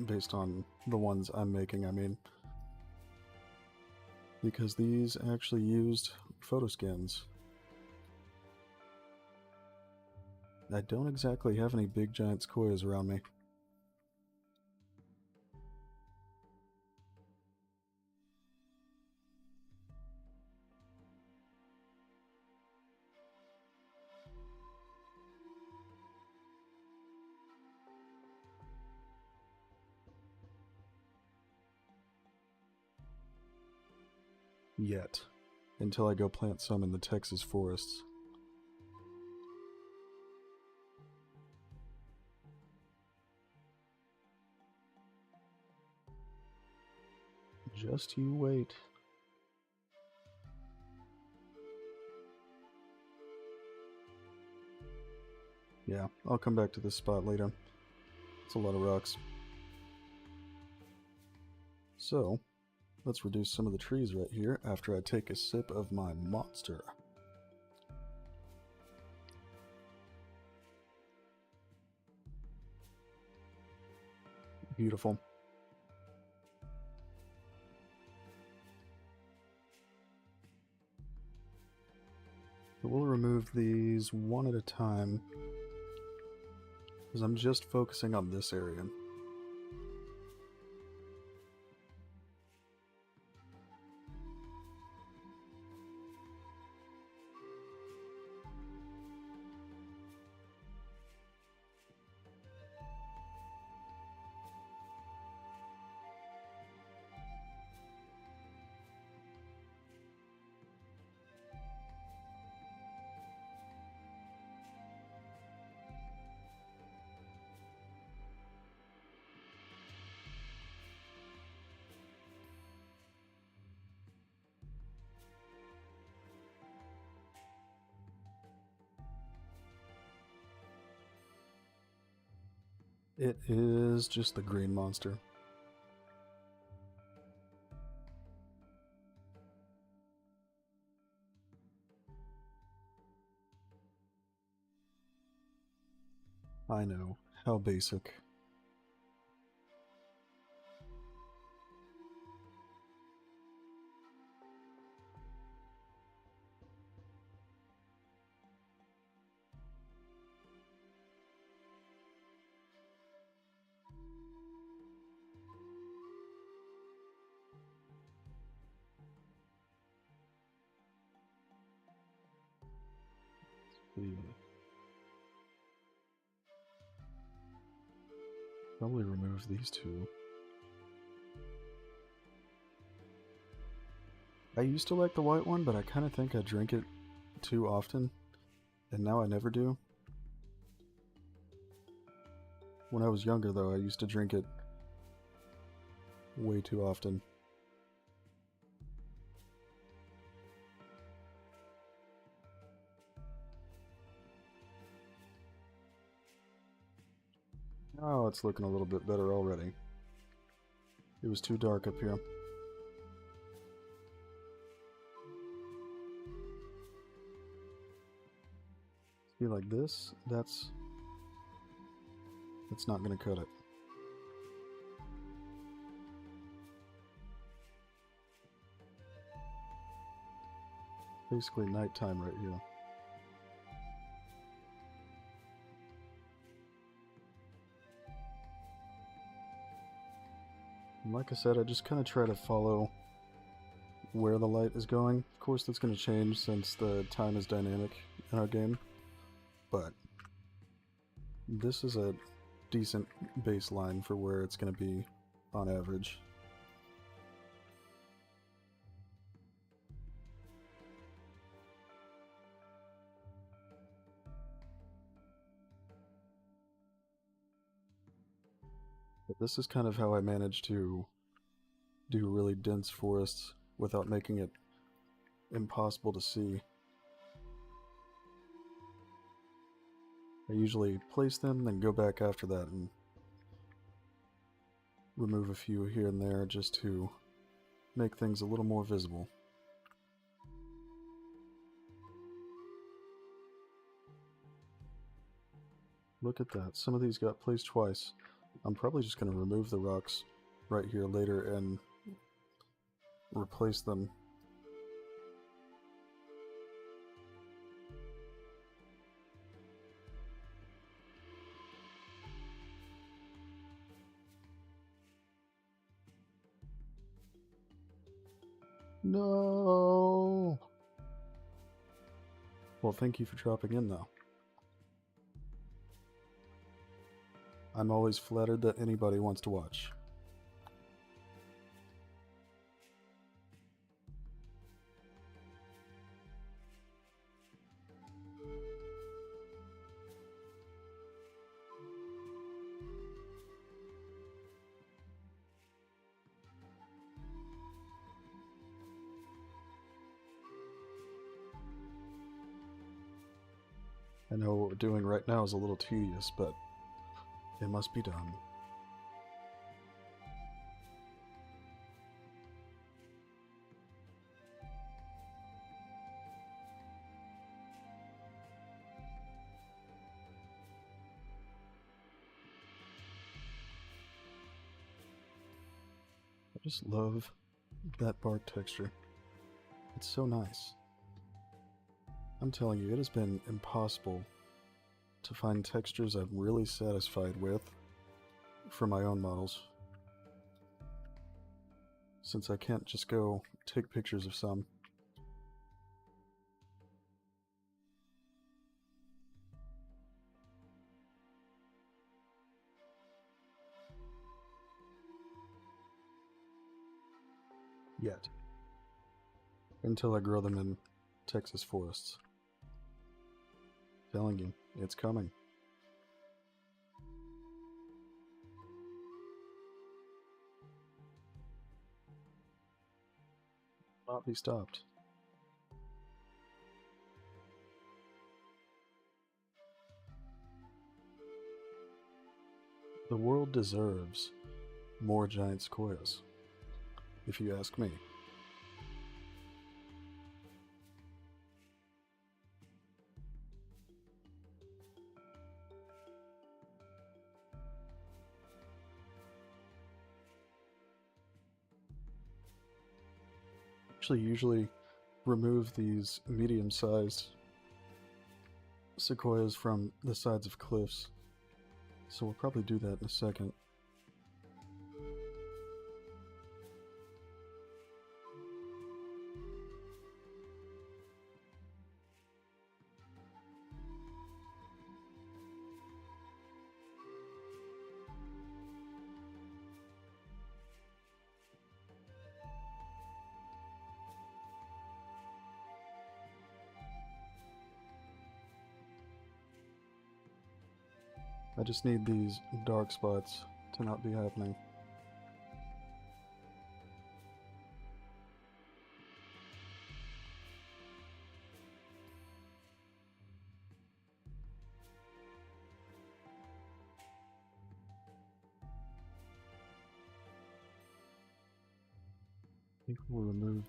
Based on the ones I'm making, I mean. Because these actually used photoscans. I don't exactly have any big giant sequoias around me. Yet. Until I go plant some in the Texas forests. Just you wait. Yeah, I'll come back to this spot later. It's a lot of rocks. So, let's reduce some of the trees right here after I take a sip of my monster. Beautiful. So we'll remove these one at a time, because I'm just focusing on this area. It is just the green monster. I know, how basic. Probably remove these two. I used to like the white one, but I kind of think I drink it too often, and now I never do. When I was younger, though, I used to drink it way too often. Oh, it's looking a little bit better already. It was too dark up here. See, like this, that's not gonna cut it. Basically nighttime right here. And like I said, I just kind of try to follow where the light is going. Of course, that's going to change since the time is dynamic in our game, but this is a decent baseline for where it's going to be on average. But this is kind of how I managed to do really dense forests without making it impossible to see. I usually place them, then go back after that and remove a few here and there just to make things a little more visible. Look at that. Some of these got placed twice. I'm probably just going to remove the rocks right here later and replace them. No! Well, thank you for dropping in, though. I'm always flattered that anybody wants to watch. I know what we're doing right now is a little tedious, but it must be done. I just love that bark texture. It's so nice. I'm telling you, it has been impossible to find textures I'm really satisfied with for my own models, since I can't just go take pictures of some. Yet. Until I grow them in Texas forests. Telling you, it's coming. Not be stopped. The world deserves more giant sequoias, if you ask me. Actually, usually remove these medium-sized sequoias from the sides of cliffs, so we'll probably do that in a second. I just need these dark spots to not be happening. I think we'll remove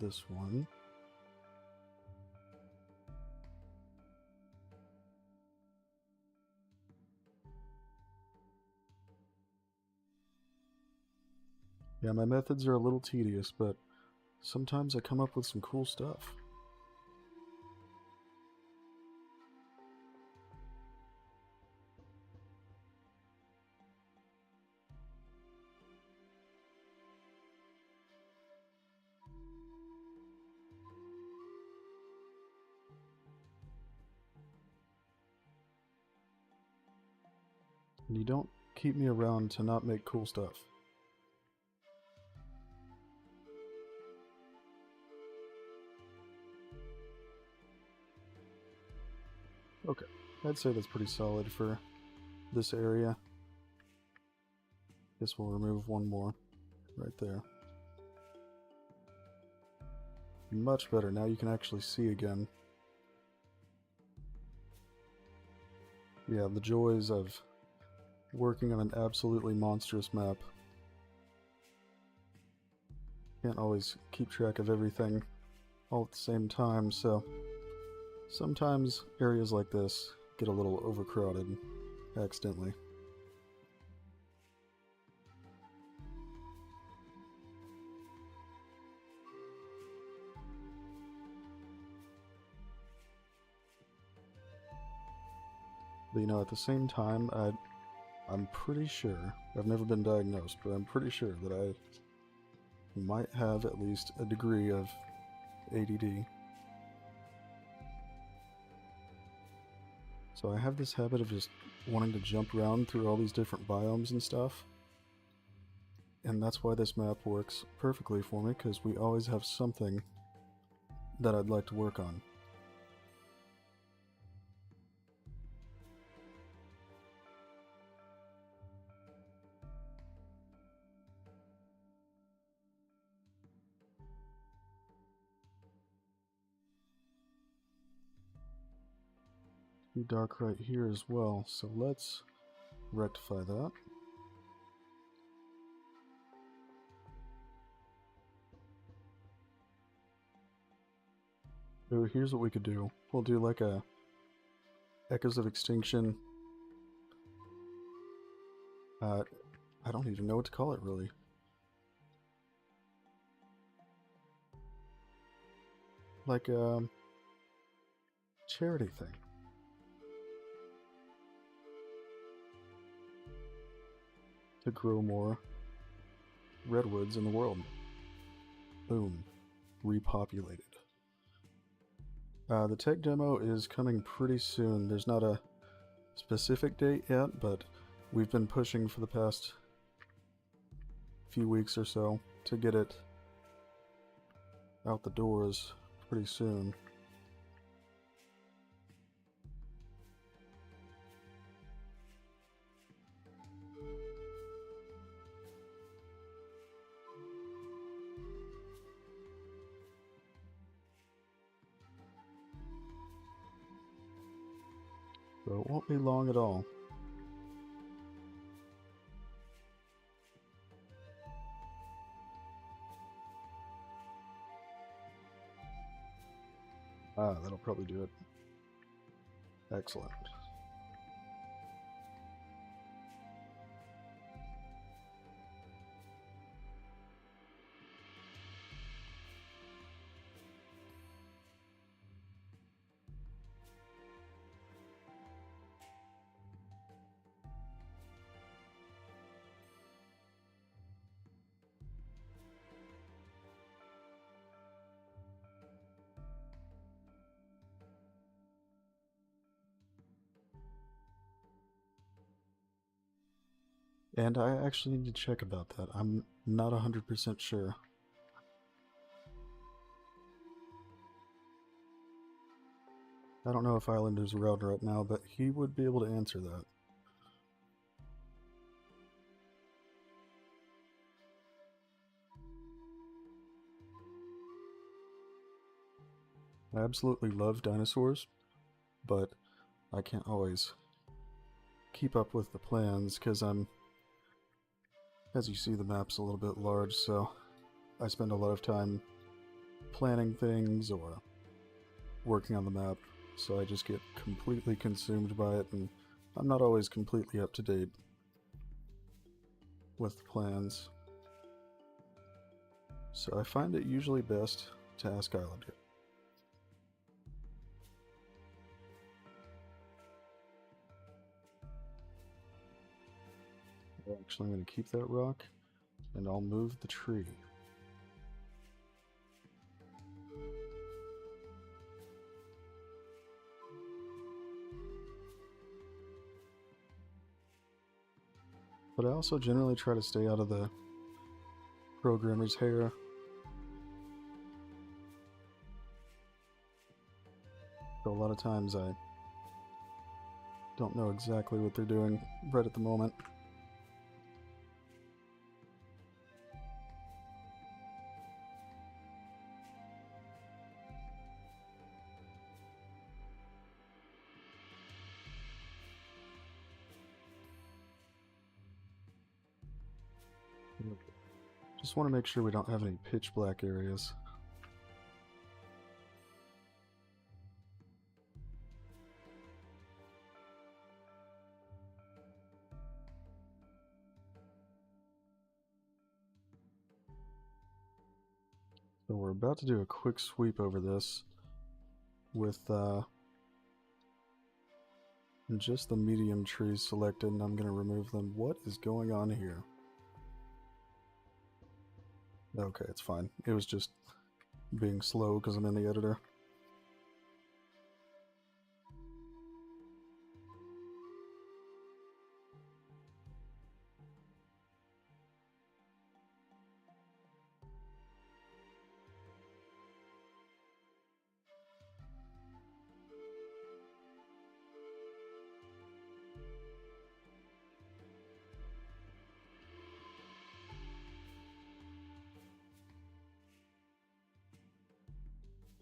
this one. Yeah, my methods are a little tedious, but sometimes I come up with some cool stuff. And you don't keep me around to not make cool stuff. Okay, I'd say that's pretty solid for this area. Guess we'll remove one more right there. Much better. Now you can actually see again. Yeah, the joys of working on an absolutely monstrous map. Can't always keep track of everything all at the same time, so sometimes areas like this get a little overcrowded accidentally. But you know, at the same time, I'm pretty sure, I've never been diagnosed, but I'm pretty sure that I might have at least a degree of ADD. So I have this habit of just wanting to jump around through all these different biomes and stuff. And that's why this map works perfectly for me, because we always have something that I'd like to work on. Too dark right here as well, so let's rectify that. So here's what we could do. We'll do like a Echoes of Extinction. I don't even know what to call it, really. Like a charity thing. To grow more redwoods in the world. Boom. Repopulated. The tech demo is coming pretty soon. There's not a specific date yet, but we've been pushing for the past few weeks or so to get it out the doors pretty soon. So it won't be long at all. That'll probably do it. Excellent. And I actually need to check about that. I'm not 100% sure. I don't know if Islander's around right now, but he would be able to answer that. I absolutely love dinosaurs, but I can't always keep up with the plans because as you see, the map's a little bit large, so I spend a lot of time planning things or working on the map, so I just get completely consumed by it, and I'm not always completely up to date with the plans. So I find it usually best to ask Islander. Actually, I'm going to keep that rock, and I'll move the tree. But I also generally try to stay out of the programmer's hair. So a lot of times I don't know exactly what they're doing right at the moment. Just want to make sure we don't have any pitch black areas. So we're about to do a quick sweep over this with just the medium trees selected, and I'm going to remove them. What is going on here? Okay, it's fine. It was just being slow because I'm in the editor.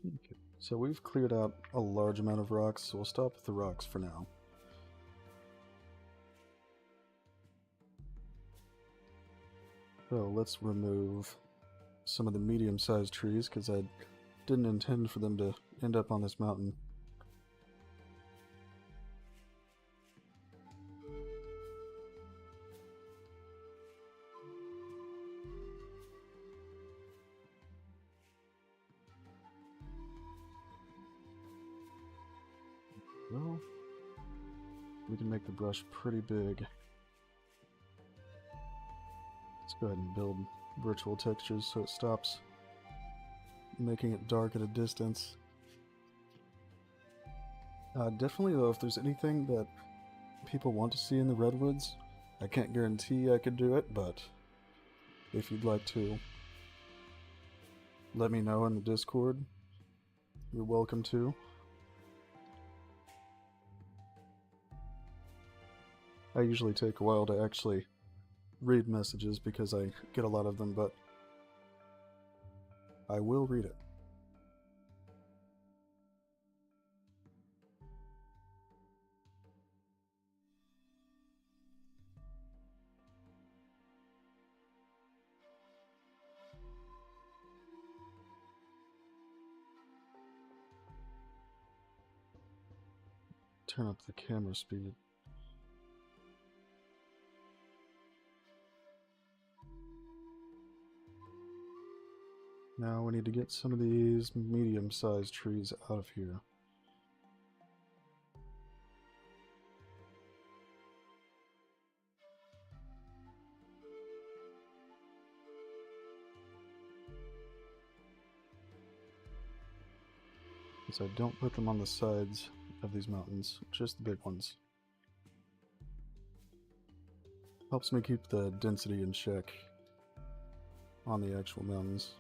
Okay. So we've cleared out a large amount of rocks, so we'll stop with the rocks for now. So let's remove some of the medium-sized trees because I didn't intend for them to end up on this mountain. Well, we can make the brush pretty big. Let's go ahead and build virtual textures so it stops making it dark at a distance. Definitely though, if there's anything that people want to see in the Redwoods, I can't guarantee I could do it, but if you'd like to let me know in the Discord, you're welcome to. I usually take a while to actually read messages because I get a lot of them, but I will read it. Turn up the camera speed. Now we need to get some of these medium-sized trees out of here. So I don't put them on the sides of these mountains, just the big ones. Helps me keep the density in check on the actual mountains.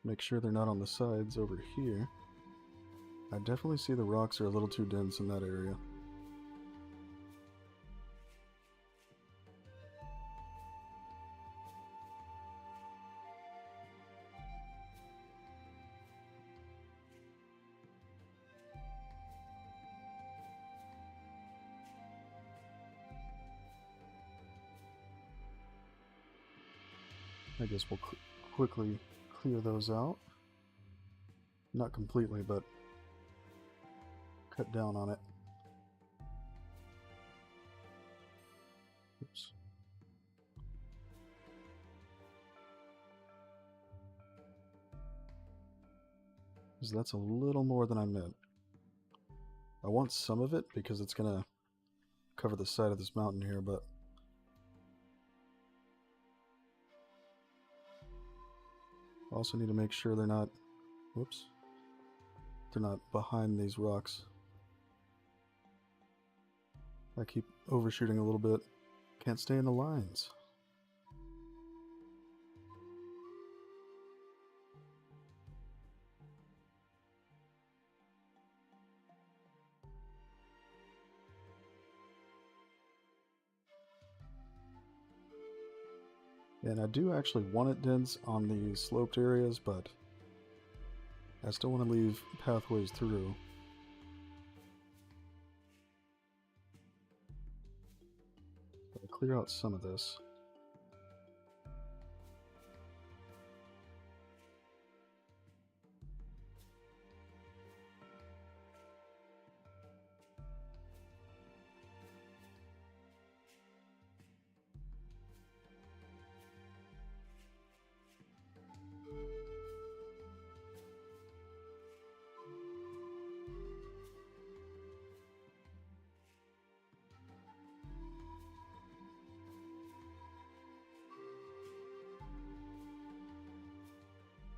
Make sure they're not on the sides over here. I definitely see the rocks are a little too dense in that area. I guess we'll quickly clear those out. Not completely, but cut down on it. Oops. Because that's a little more than I meant. I want some of it because it's gonna cover the side of this mountain here, but I also need to make sure they're not, whoops, they're not behind these rocks. I keep overshooting a little bit. Can't stay in the lines. And I do actually want it dense on the sloped areas, but I still want to leave pathways through. So I'll clear out some of this.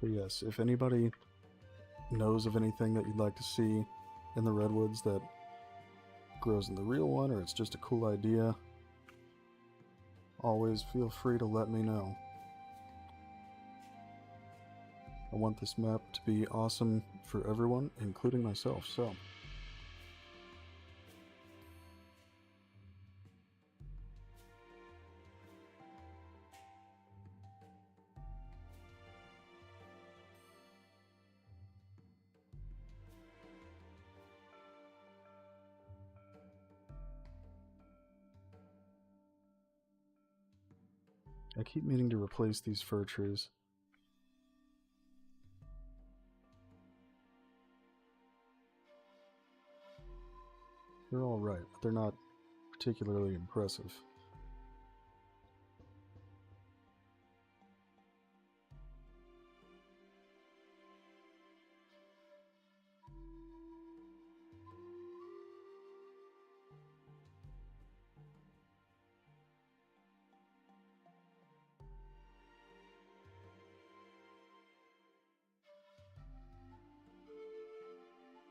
But yes, if anybody knows of anything that you'd like to see in the Redwoods that grows in the real one, or it's just a cool idea, always feel free to let me know. I want this map to be awesome for everyone, including myself, so... I keep meaning to replace these fir trees. They're alright, but they're not particularly impressive.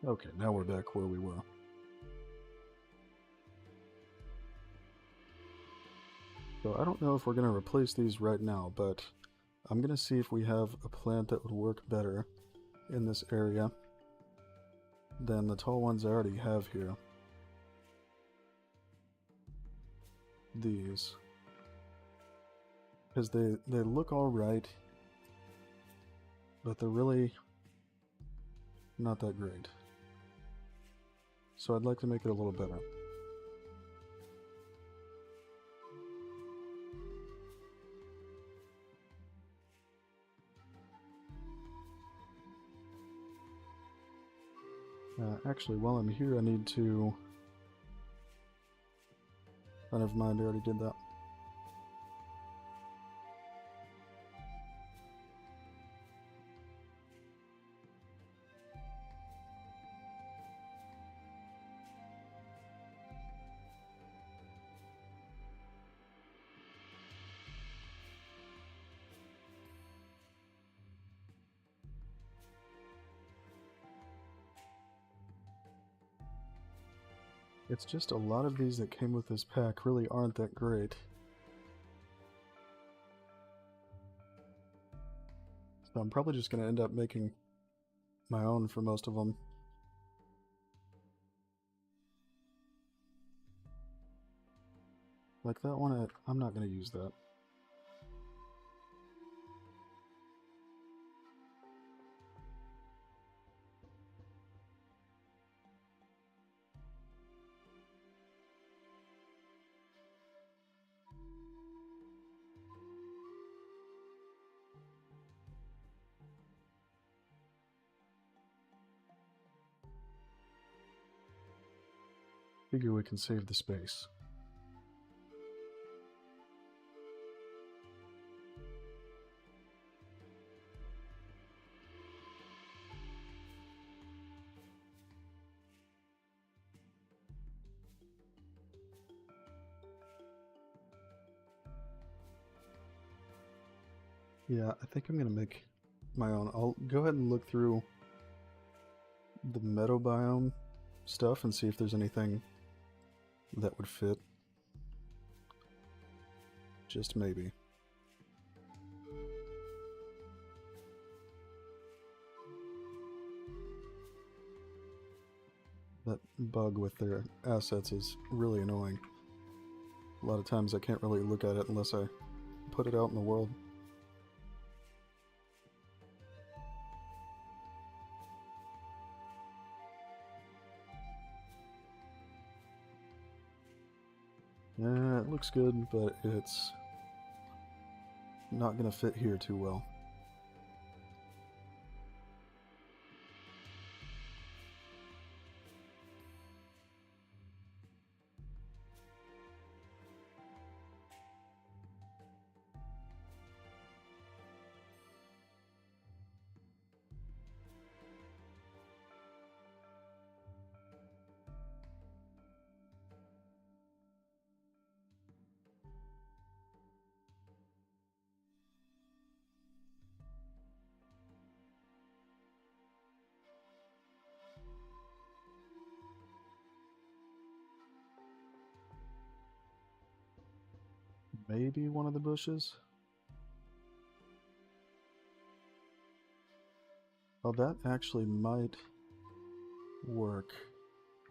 Okay, now we're back where we were. So I don't know if we're going to replace these right now, but I'm going to see if we have a plant that would work better in this area than the tall ones I already have here. These. Because they look alright, but they're really not that great. So I'd like to make it a little better. Actually, while I'm here, I need to... Oh, never mind, I already did that. It's just a lot of these that came with this pack really aren't that great. So I'm probably just going to end up making my own for most of them. Like that one, I'm not going to use that. Figure we can save the space. Yeah, I think I'm going to make my own. I'll go ahead and look through the meadow biome stuff and see if there's anything that would fit. Just maybe. That bug with their assets is really annoying. A lot of times I can't really look at it unless I put it out in the world. Yeah, it looks good, but it's not going to fit here too well. Maybe one of the bushes? Oh, that actually might work.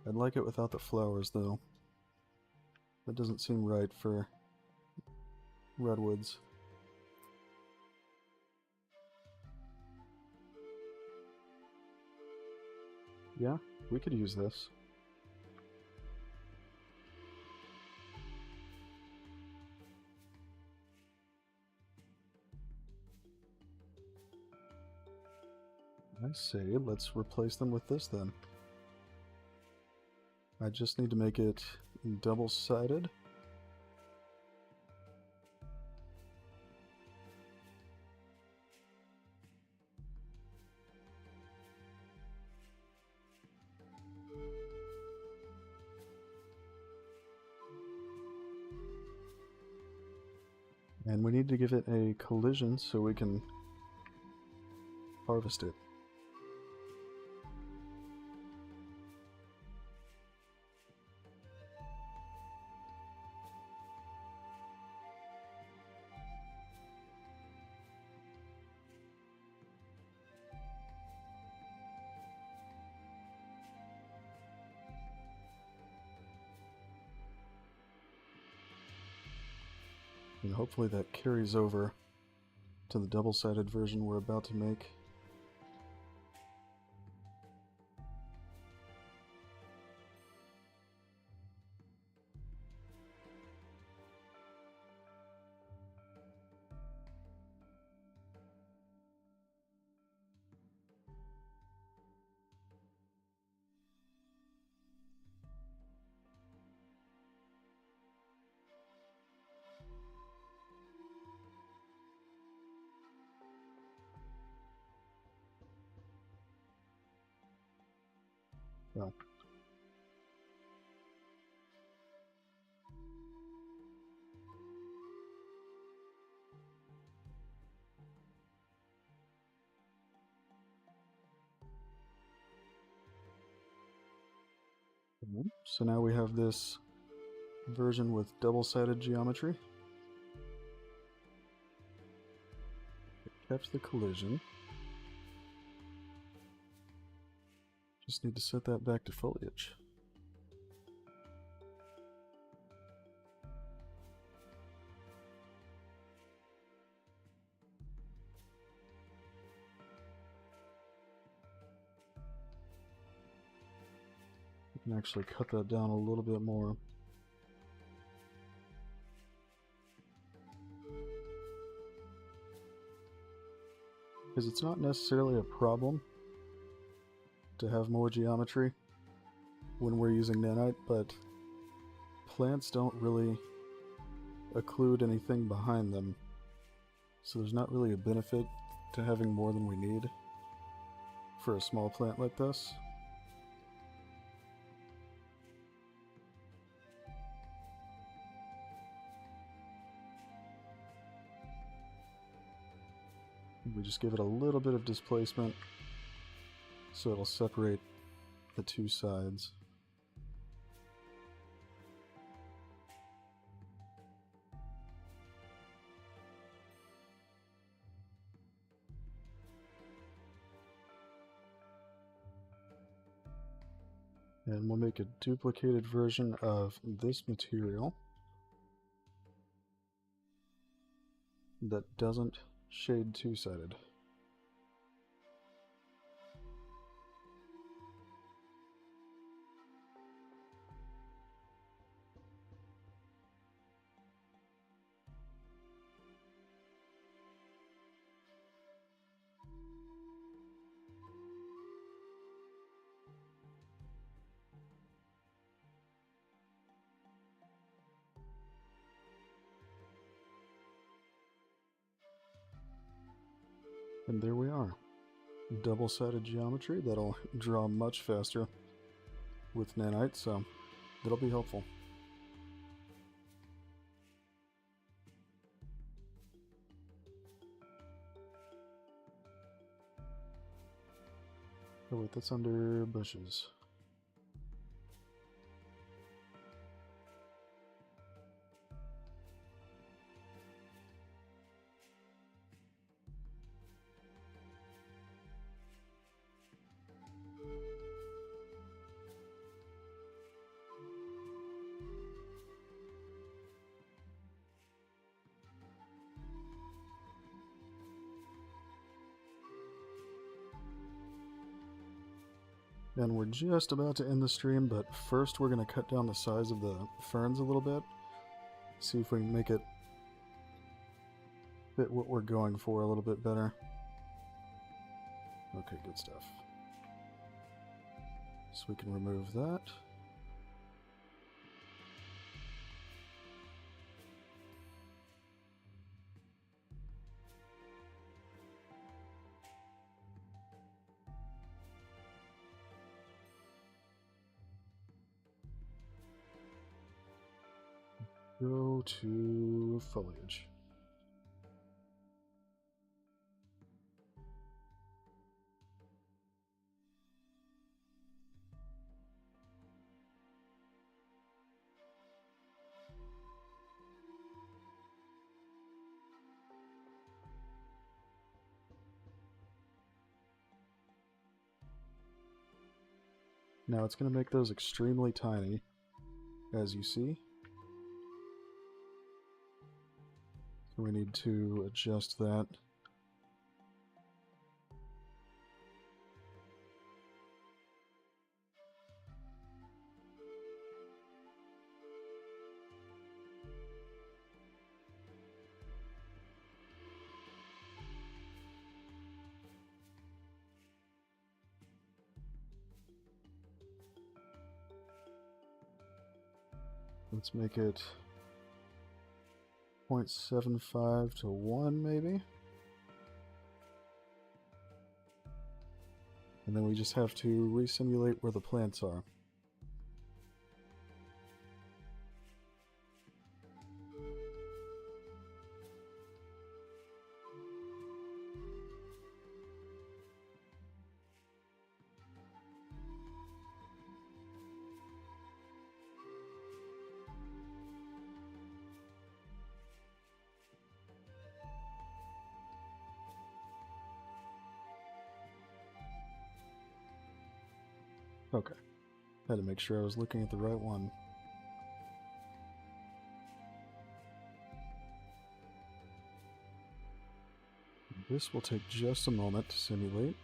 I'd like it without the flowers, though. That doesn't seem right for redwoods. Yeah, we could use this. I say, let's replace them with this then. I just need to make it double-sided. And we need to give it a collision so we can harvest it. And hopefully that carries over to the double-sided version we're about to make. Well, so now we have this version with double-sided geometry. It kept the collision. Just need to set that back to foliage. You can actually cut that down a little bit more. Because it's not necessarily a problem to have more geometry when we're using nanite, but plants don't really occlude anything behind them, so there's not really a benefit to having more than we need for a small plant like this. We just give it a little bit of displacement so it'll separate the two sides. And we'll make a duplicated version of this material. that doesn't shade two-sided. And there we are. Double-sided geometry that'll draw much faster with nanite, so that'll be helpful. Oh wait, that's under bushes. And we're just about to end the stream, but first we're going to cut down the size of the ferns a little bit. See if we can make it fit what we're going for a little bit better. Okay, good stuff. So we can remove that. Go to foliage. Now it's going to make those extremely tiny, as you see. So we need to adjust that. Let's make it 0.75 to 1 maybe. And then we just have to re-simulate where the plants are. Okay. Had to make sure I was looking at the right one. This will take just a moment to simulate.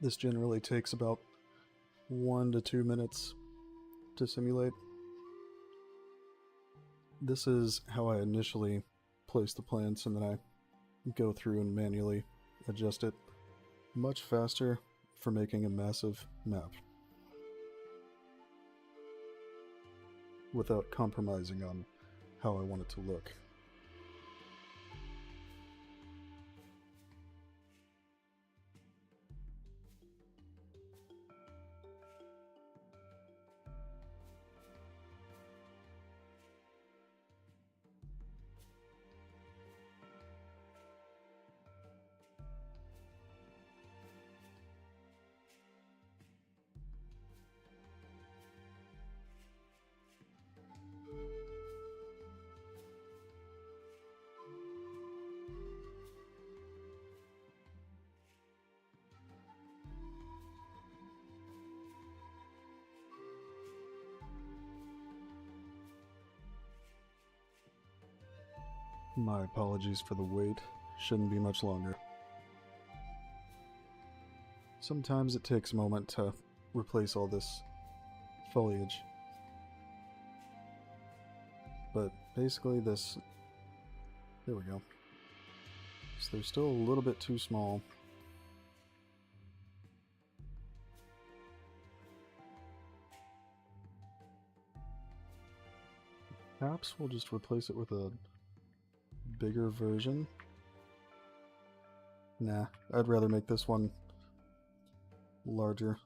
This generally takes about 1 to 2 minutes to simulate. This is how I initially place the plants, and then I go through and manually adjust it. Much faster for making a massive map without compromising on how I want it to look. My apologies for the wait. Shouldn't be much longer. Sometimes it takes a moment to replace all this foliage. But basically this... There we go. So they're still a little bit too small. Perhaps we'll just replace it with a bigger version. Nah, I'd rather make this one larger.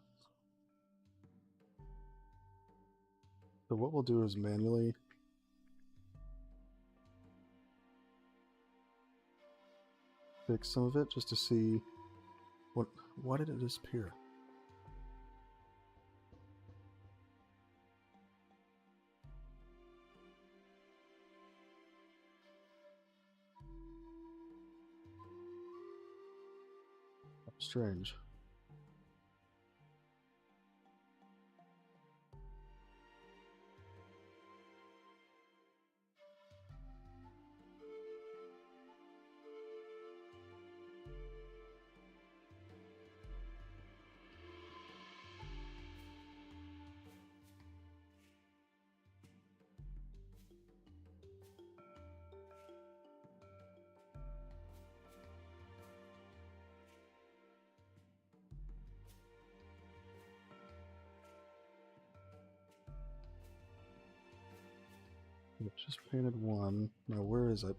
So what we'll do is manually fix some of it just to see what... Why did it disappear? Strange. I just painted one. Now where is it?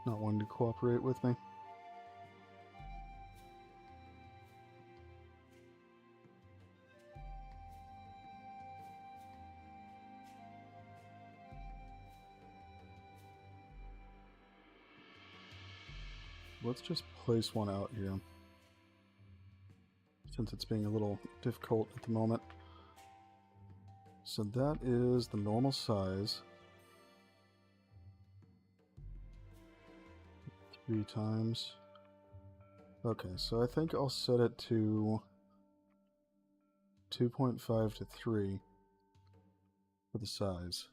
Not wanting to cooperate with me. Let's just place one out here, since it's being a little difficult at the moment. So that is the normal size. 3 times. Okay, so I think I'll set it to 2.5 to 3 for the size.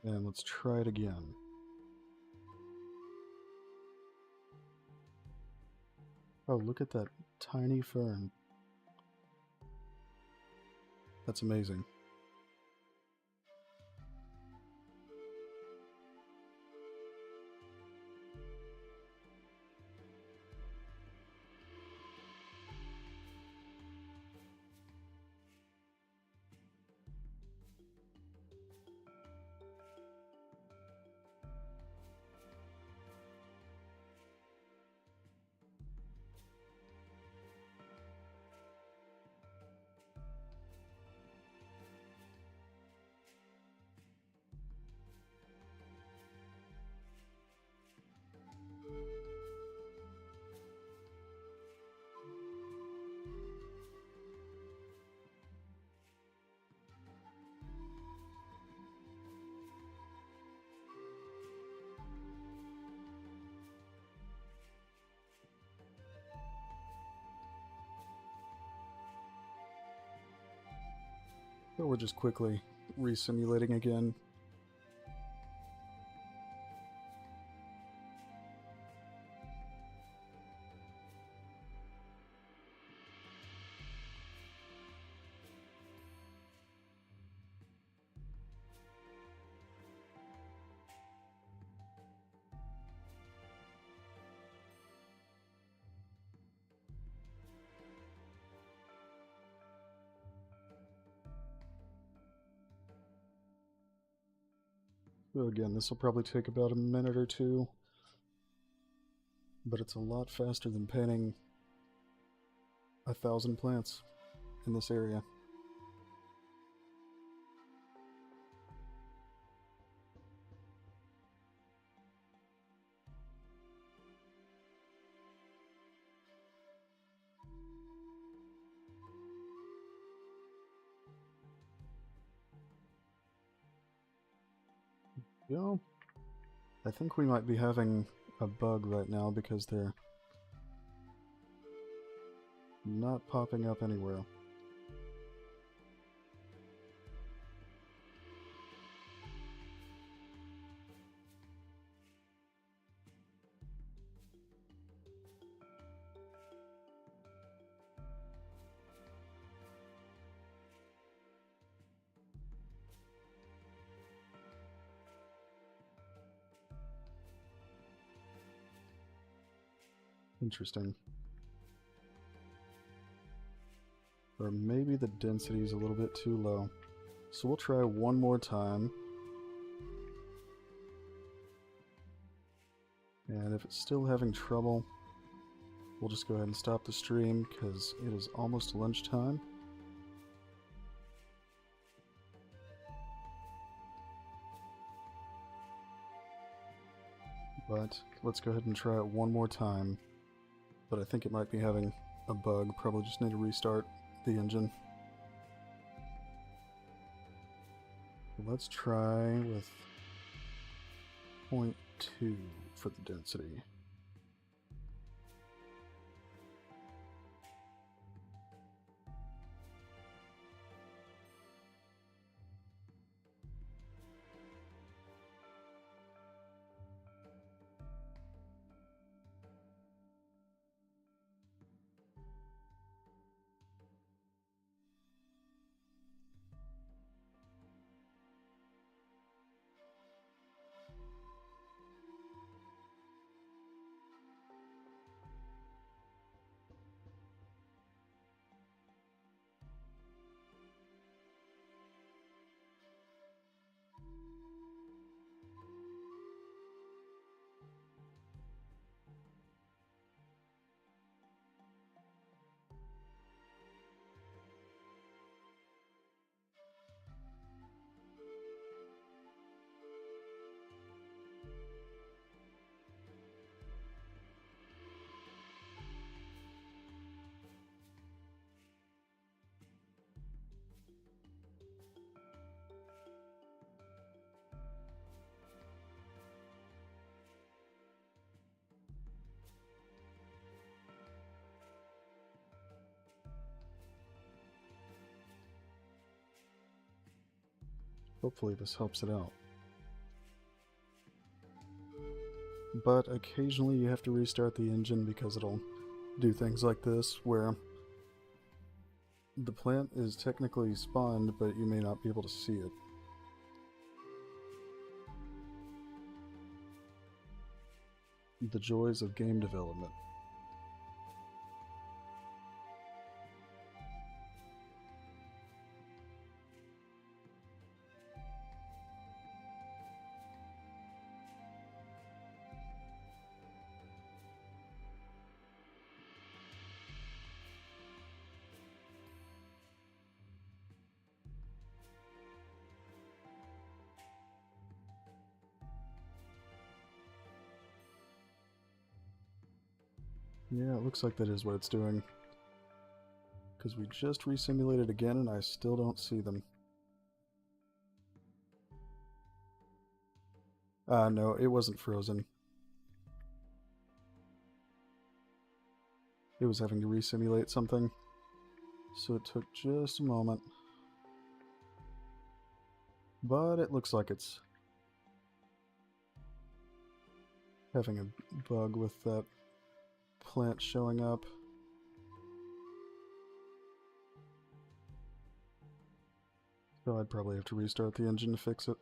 And let's try it again. Oh, look at that tiny fern. That's amazing. So we're just quickly resimulating again. So again, this will probably take about a minute or two, but it's a lot faster than painting 1,000 plants in this area. You know, I think we might be having a bug right now because they're not popping up anywhere. Interesting. Or maybe the density is a little bit too low. So we'll try one more time. And if it's still having trouble, we'll just go ahead and stop the stream because it is almost lunchtime. But let's go ahead and try it one more time. But I think it might be having a bug. Probably just need to restart the engine. Let's try with 0.2 for the density. Hopefully this helps it out. But occasionally you have to restart the engine because it'll do things like this, where the plant is technically spawned, but you may not be able to see it. The joys of game development. Yeah, it looks like that is what it's doing. Because we just resimulated again and I still don't see them. No, it wasn't frozen. It was having to resimulate something. So it took just a moment. But it looks like it's having a bug with that plant showing up. So I'd probably have to restart the engine to fix it.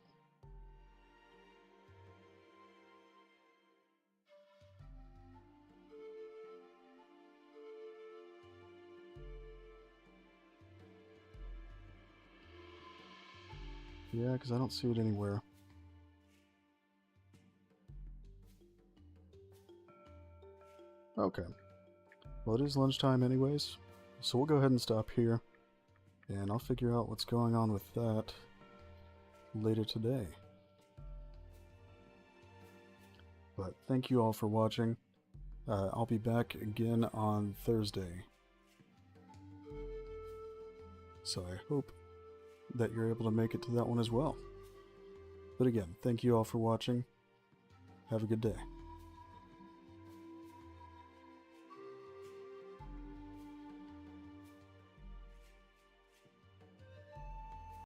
Yeah, because I don't see it anywhere. Okay. Well, it is lunchtime anyways, So we'll go ahead and stop here, and I'll figure out what's going on with that later today. But thank you all for watching. I'll be back again on Thursday. So I hope that you're able to make it to that one as well. But again, thank you all for watching. Have a good day.